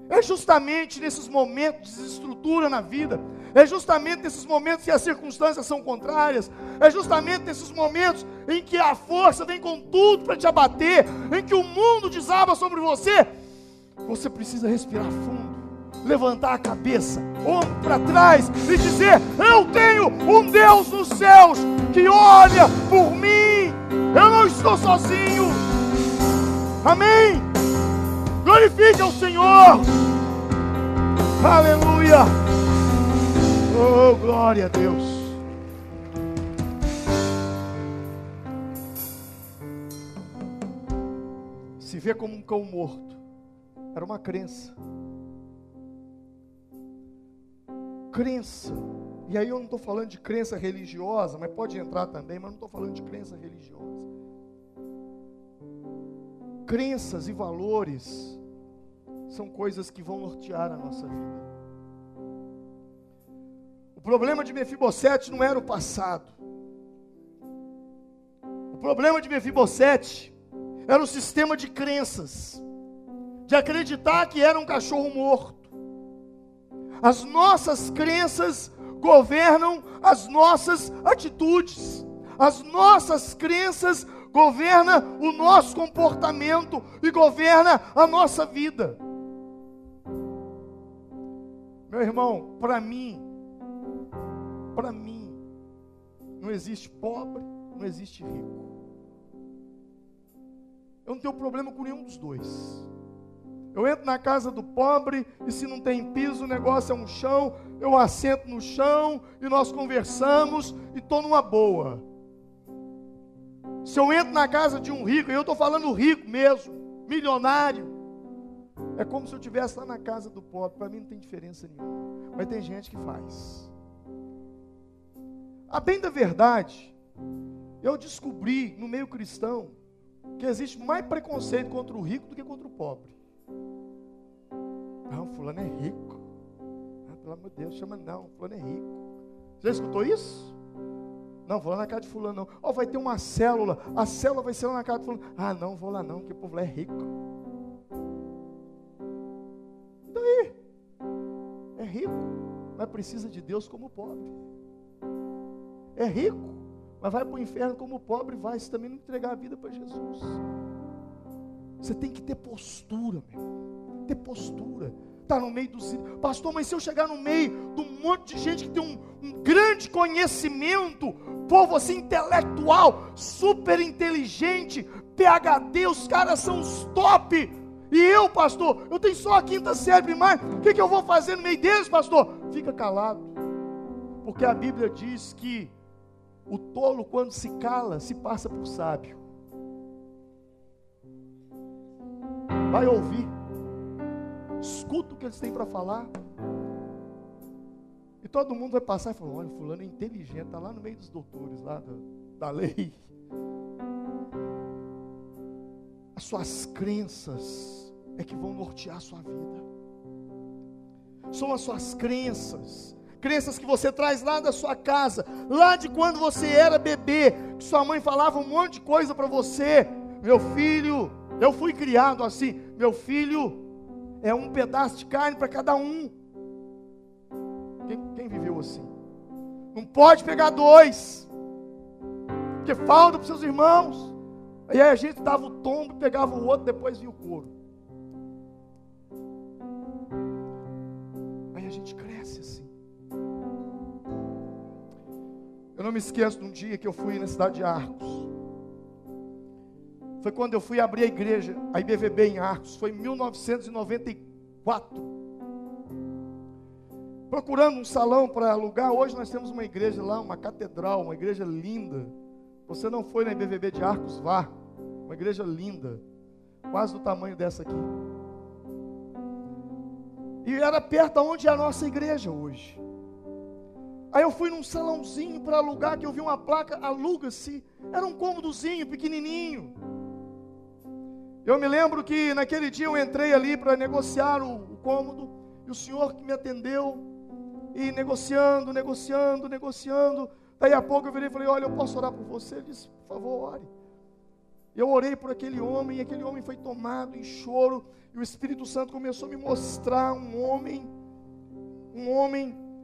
Speaker 1: É justamente nesses momentos de desestrutura na vida, é justamente nesses momentos que as circunstâncias são contrárias, é justamente nesses momentos em que a força vem com tudo para te abater, em que o mundo desaba sobre você, você precisa respirar fundo, levantar a cabeça, ombro para trás e dizer: eu tenho um Deus nos céus que olha por mim, eu não estou sozinho. Amém? Glorifique ao Senhor. Aleluia. Oh, glória a Deus. Se vê como um cão morto era uma crença. Crença. E aí eu não estou falando de crença religiosa, mas pode entrar também, mas não estou falando de crença religiosa. Crenças e valores são coisas que vão nortear a nossa vida. O problema de Mefibosete não era o passado. O problema de Mefibosete era o sistema de crenças, de acreditar que era um cachorro morto. As nossas crenças governam as nossas atitudes. As nossas crenças governam o nosso comportamento e governam a nossa vida. Meu irmão, para mim, não existe pobre, não existe rico. Eu não tenho problema com nenhum dos dois. Eu entro na casa do pobre e se não tem piso, o negócio é um chão, eu assento no chão e nós conversamos e estou numa boa. Se eu entro na casa de um rico, e eu estou falando rico mesmo, milionário, é como se eu estivesse lá na casa do pobre. Para mim não tem diferença nenhuma, mas tem gente que faz. A bem da verdade, eu descobri no meio cristão que existe mais preconceito contra o rico do que contra o pobre. Não, fulano é rico. Ah, pelo amor de Deus, chama não, fulano é rico. Já escutou isso? Não, vou lá na casa de fulano não. Ó, vai ter uma célula, a célula vai ser lá na casa de fulano. Ah, não, vou lá não, porque o povo lá é rico. E daí? É rico, mas precisa de Deus como pobre. É rico, mas vai para o inferno como pobre, vai, se também não entregar a vida para Jesus. Você tem que ter postura, meu irmão. Ter postura. Está no meio dos... Pastor, mas se eu chegar no meio de um monte de gente que tem um grande conhecimento, povo assim intelectual, super inteligente, PhD, os caras são os top, e eu, pastor, eu tenho só a quinta série primária, o que eu vou fazer no meio deles, pastor? Fica calado, porque a Bíblia diz que o tolo, quando se cala, se passa por sábio. Vai ouvir, escuta o que eles têm para falar, e todo mundo vai passar e falar: olha, fulano é inteligente, está lá no meio dos doutores lá da lei. As suas crenças é que vão nortear a sua vida. São as suas crenças que você traz lá da sua casa, lá de quando você era bebê, que sua mãe falava um monte de coisa para você. Meu filho, eu fui criado assim, meu filho é um pedaço de carne para cada um. Quem viveu assim? Não pode pegar dois, porque falta para os seus irmãos. E aí a gente dava o tombo, pegava o outro, depois via o couro. Aí a gente cresce assim. Eu não me esqueço de um dia que eu fui na cidade de Arcos. Foi quando eu fui abrir a igreja, a IBVB em Arcos, foi em 1994. Procurando um salão para alugar, hoje nós temos uma igreja lá, uma catedral, uma igreja linda. Você não foi na IBVB de Arcos, vá. Uma igreja linda, quase do tamanho dessa aqui. E era perto de onde é a nossa igreja hoje. Aí eu fui num salãozinho para alugar, que eu vi uma placa, aluga-se. Era um cômodozinho, pequenininho. Eu me lembro que naquele dia eu entrei ali para negociar o cômodo, e o senhor que me atendeu, e negociando, daí a pouco eu virei e falei, olha, eu posso orar por você? Ele disse, por favor, ore. Eu orei por aquele homem, e aquele homem foi tomado em choro, e o Espírito Santo começou a me mostrar um homem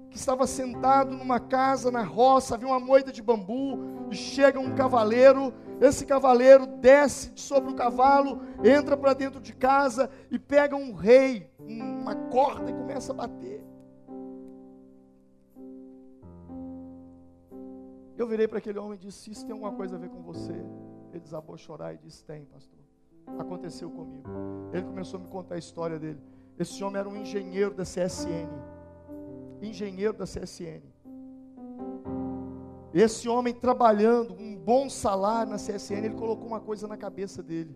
Speaker 1: que estava sentado numa casa na roça, havia uma moita de bambu, e chega um cavaleiro. Esse cavaleiro desce sobre o cavalo, entra para dentro de casa e pega um rei, uma corda, e começa a bater. Eu virei para aquele homem e disse, isso tem alguma coisa a ver com você? Ele desabou a chorar e disse, tem, pastor. Aconteceu comigo. Ele começou a me contar a história dele. Esse homem era um engenheiro da CSN. Esse homem trabalhando, um bom salário na CSN, ele colocou uma coisa na cabeça dele: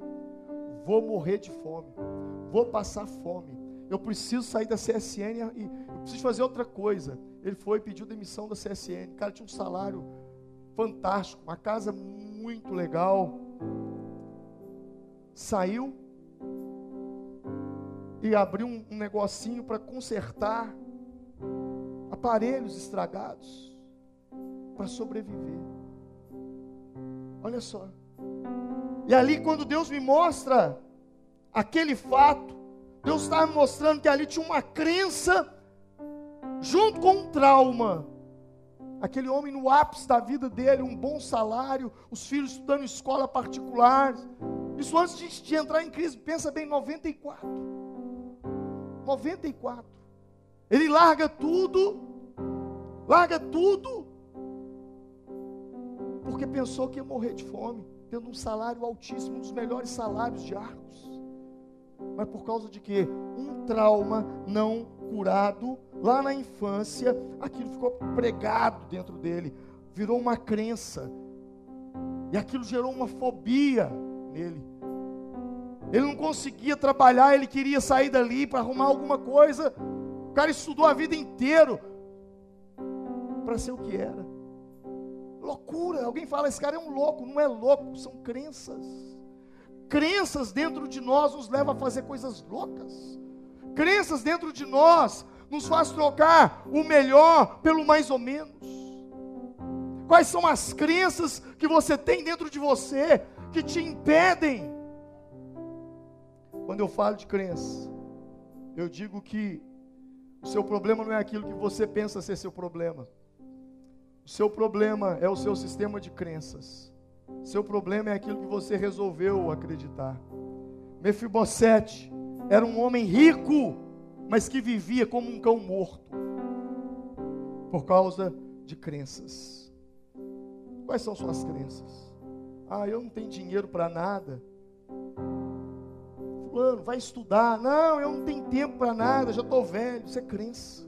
Speaker 1: vou morrer de fome, vou passar fome, eu preciso sair da CSN e eu preciso fazer outra coisa. Ele foi e pediu demissão da CSN. O cara tinha um salário fantástico, uma casa muito legal. Saiu e abriu um negocinho para consertar aparelhos estragados, para sobreviver. Olha só. E ali, quando Deus me mostra aquele fato, Deus estava me mostrando que ali tinha uma crença junto com um trauma. Aquele homem no ápice da vida dele, um bom salário, os filhos estudando em escola particular. Isso antes de entrar em crise. Pensa bem, 94. Ele larga tudo, porque pensou que ia morrer de fome, tendo um salário altíssimo, um dos melhores salários de Arcos. Mas por causa de quê? Um trauma não curado, lá na infância, aquilo ficou pregado dentro dele, virou uma crença, e aquilo gerou uma fobia nele. Ele não conseguia trabalhar, ele queria sair dali para arrumar alguma coisa. O cara estudou a vida inteira para ser o que era. Loucura. Alguém fala, esse cara é um louco. Não é louco, são crenças. Crenças dentro de nós nos levam a fazer coisas loucas. Crenças dentro de nós nos faz trocar o melhor pelo mais ou menos. Quais são as crenças que você tem dentro de você que te impedem? Quando eu falo de crença, eu digo que o seu problema não é aquilo que você pensa ser seu problema. O seu problema é o seu sistema de crenças. O seu problema é aquilo que você resolveu acreditar. Mefibosete era um homem rico, mas que vivia como um cão morto, por causa de crenças. Quais são suas crenças? Eu não tenho dinheiro para nada. Fulano, vai estudar. Não, eu não tenho tempo para nada, já estou velho. Isso é crença.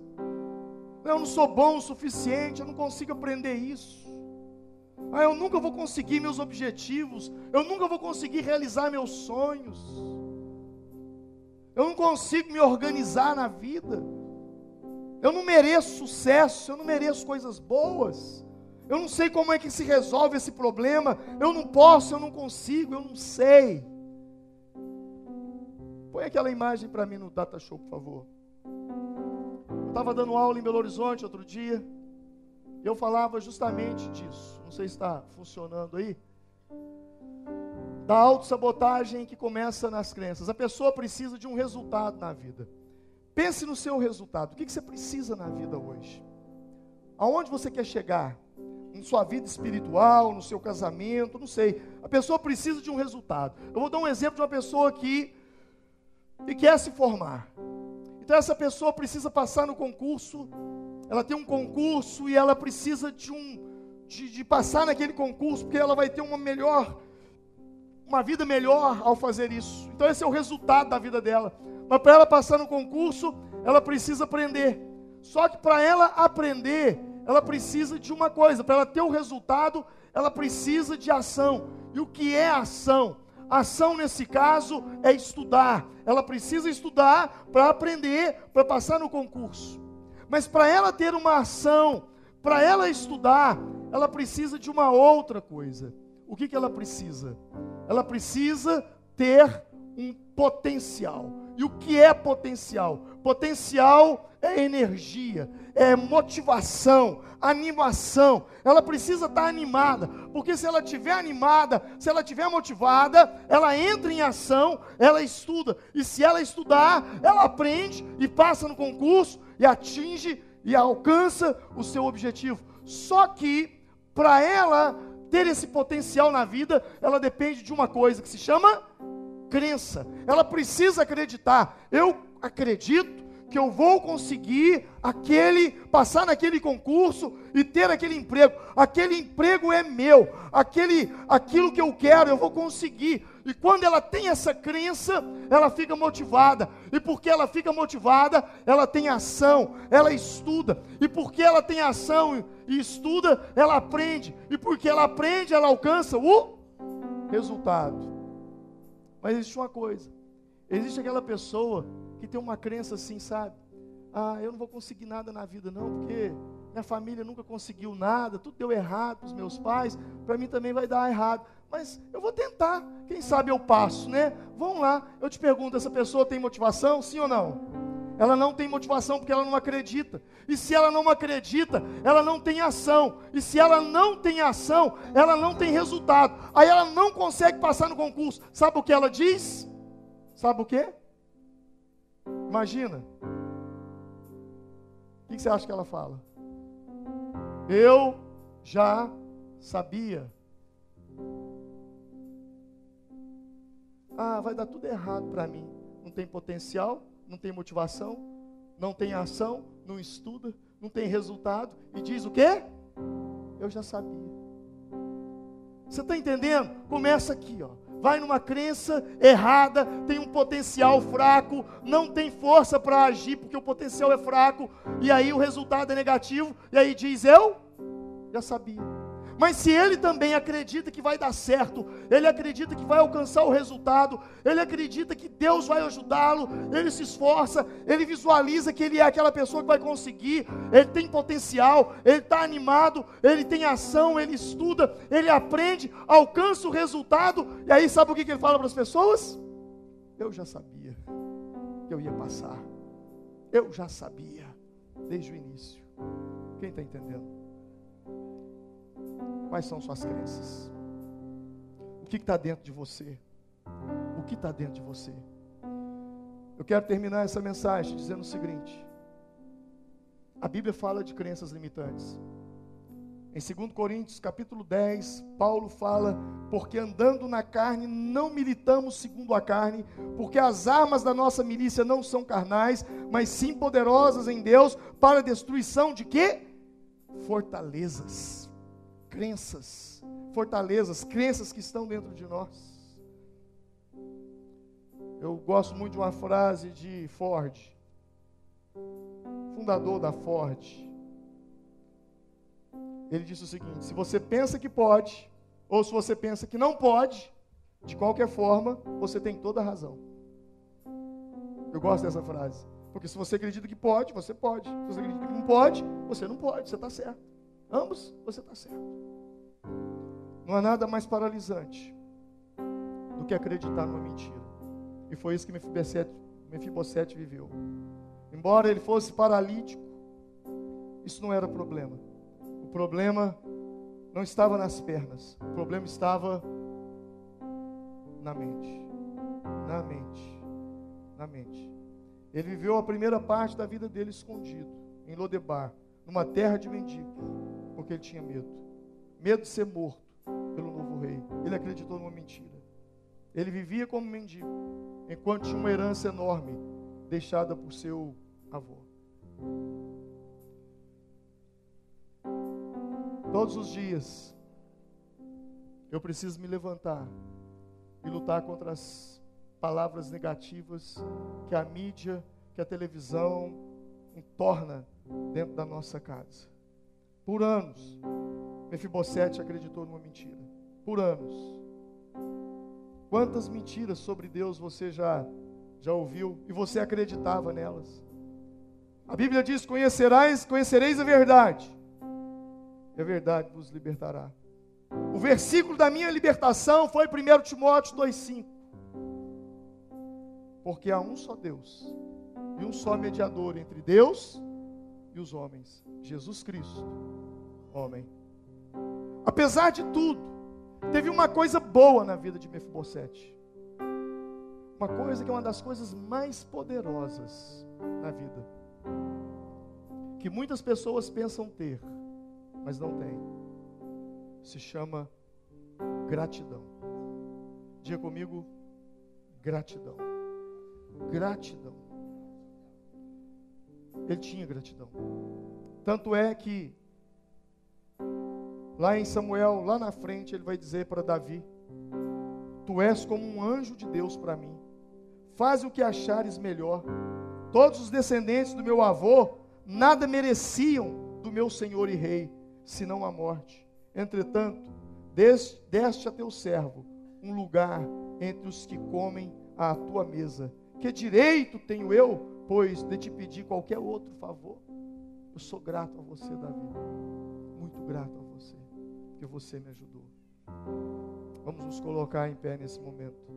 Speaker 1: Eu não sou bom o suficiente, eu não consigo aprender isso. Eu nunca vou conseguir meus objetivos, eu nunca vou conseguir realizar meus sonhos. Eu não consigo me organizar na vida. Eu não mereço sucesso, eu não mereço coisas boas. Eu não sei como é que se resolve esse problema. Eu não posso, eu não consigo, eu não sei. Põe aquela imagem para mim no Data Show, por favor. Eu estava dando aula em Belo Horizonte outro dia, e eu falava justamente disso. Não sei se está funcionando aí. Da autossabotagem que começa nas crenças. A pessoa precisa de um resultado na vida. Pense no seu resultado. O que você precisa na vida hoje? Aonde você quer chegar? Em sua vida espiritual, no seu casamento, não sei. A pessoa precisa de um resultado. Eu vou dar um exemplo de uma pessoa que quer se formar. Então essa pessoa precisa passar no concurso. Ela tem um concurso e ela precisa de passar naquele concurso, porque ela vai ter uma melhor uma vida melhor ao fazer isso. Então esse é o resultado da vida dela. Mas para ela passar no concurso, ela precisa aprender. Só que para ela aprender, ela precisa de uma coisa. Para ela ter o resultado, ela precisa de ação. E o que é ação? Ação nesse caso é estudar. Ela precisa estudar para aprender, para passar no concurso. Mas para ela ter uma ação, para ela estudar, ela precisa de uma outra coisa. O que ela precisa? Ela precisa ter um potencial. E o que é potencial? Potencial é energia, é motivação, animação. Ela precisa estar animada, porque se ela estiver animada, se ela estiver motivada, ela entra em ação, ela estuda. E se ela estudar, ela aprende e passa no concurso e atinge e alcança o seu objetivo. Só que, para ela ter esse potencial na vida, ela depende de uma coisa que se chama crença. Ela precisa acreditar. Eu acredito que eu vou conseguir passar naquele concurso e ter aquele emprego. Aquele emprego é meu. Aquilo que eu quero, eu vou conseguir. E quando ela tem essa crença, ela fica motivada. E porque ela fica motivada, ela tem ação, ela estuda. E porque ela tem ação e estuda, ela aprende. E porque ela aprende, ela alcança o resultado. Mas existe uma coisa. Existe aquela pessoa que tem uma crença assim, sabe? Eu não vou conseguir nada na vida não, porque minha família nunca conseguiu nada, tudo deu errado para os meus pais, para mim também vai dar errado. Mas eu vou tentar, quem sabe eu passo, né? Vamos lá, eu te pergunto, essa pessoa tem motivação, sim ou não? Ela não tem motivação porque ela não acredita. E se ela não acredita, ela não tem ação. E se ela não tem ação, ela não tem resultado. Aí ela não consegue passar no concurso. Sabe o que ela diz? Sabe o quê? Imagina. O que você acha que ela fala? Eu já sabia. Vai dar tudo errado para mim. Não tem potencial, não tem motivação, não tem ação, não estuda, não tem resultado. E diz o quê? Eu já sabia. Você está entendendo? Começa aqui, ó. Vai numa crença errada, tem um potencial fraco, não tem força para agir, porque o potencial é fraco, e aí o resultado é negativo, e aí diz, eu já sabia. Mas se ele também acredita que vai dar certo, ele acredita que vai alcançar o resultado, ele acredita que Deus vai ajudá-lo, ele se esforça, ele visualiza que ele é aquela pessoa que vai conseguir, ele tem potencial, ele está animado, ele tem ação, ele estuda, ele aprende, alcança o resultado, e aí sabe o que ele fala para as pessoas? Eu já sabia que eu ia passar, eu já sabia, desde o início. Quem está entendendo? Quais são suas crenças? O que está dentro de você? O que está dentro de você? Eu quero terminar essa mensagem dizendo o seguinte. A Bíblia fala de crenças limitantes. Em 2 Coríntios capítulo 10, Paulo fala, porque andando na carne não militamos segundo a carne, porque as armas da nossa milícia não são carnais, mas sim poderosas em Deus para a destruição de quê? Fortalezas. Crenças, fortalezas, crenças que estão dentro de nós. Eu gosto muito de uma frase de Ford, fundador da Ford. Ele disse o seguinte: se você pensa que pode, ou se você pensa que não pode, de qualquer forma, você tem toda a razão. Eu gosto dessa frase, porque se você acredita que pode, você pode. Se você acredita que não pode, você não pode, você está certo. Ambos, você está certo. Não há nada mais paralisante do que acreditar numa mentira. E foi isso que Mefibosete viveu. Embora ele fosse paralítico, isso não era problema. O problema não estava nas pernas. O problema estava na mente. Na mente. Na mente. Ele viveu a primeira parte da vida dele escondido, em Lodebar, numa terra de mendigo, porque ele tinha medo. Medo de ser morto pelo novo rei. Ele acreditou numa mentira. Ele vivia como mendigo, enquanto tinha uma herança enorme, deixada por seu avô. Todos os dias, eu preciso me levantar e lutar contra as palavras negativas que a mídia, que a televisão entorna dentro da nossa casa. Por anos, Mefibosete acreditou numa mentira. Por anos. Quantas mentiras sobre Deus você já ouviu e você acreditava nelas? A Bíblia diz: conhecereis a verdade, e a verdade vos libertará. O versículo da minha libertação foi 1 Timóteo 2,5. Porque há um só Deus e um só mediador entre Deus e os homens, Jesus Cristo, homem. Apesar de tudo, teve uma coisa boa na vida de Mefibosete. Uma coisa que é uma das coisas mais poderosas na vida, que muitas pessoas pensam ter, mas não têm. Se chama gratidão. Diga comigo: gratidão. Gratidão. Ele tinha gratidão. Tanto é que lá em Samuel, lá na frente, ele vai dizer para Davi: tu és como um anjo de Deus para mim. Faz o que achares melhor. Todos os descendentes do meu avô nada mereciam do meu senhor e rei, senão a morte. Entretanto, deste a teu servo um lugar entre os que comem à tua mesa. Que direito tenho eu, pois, de te pedir qualquer outro favor? Eu sou grato a você, Davi. Muito grato a você, porque você me ajudou. Vamos nos colocar em pé nesse momento.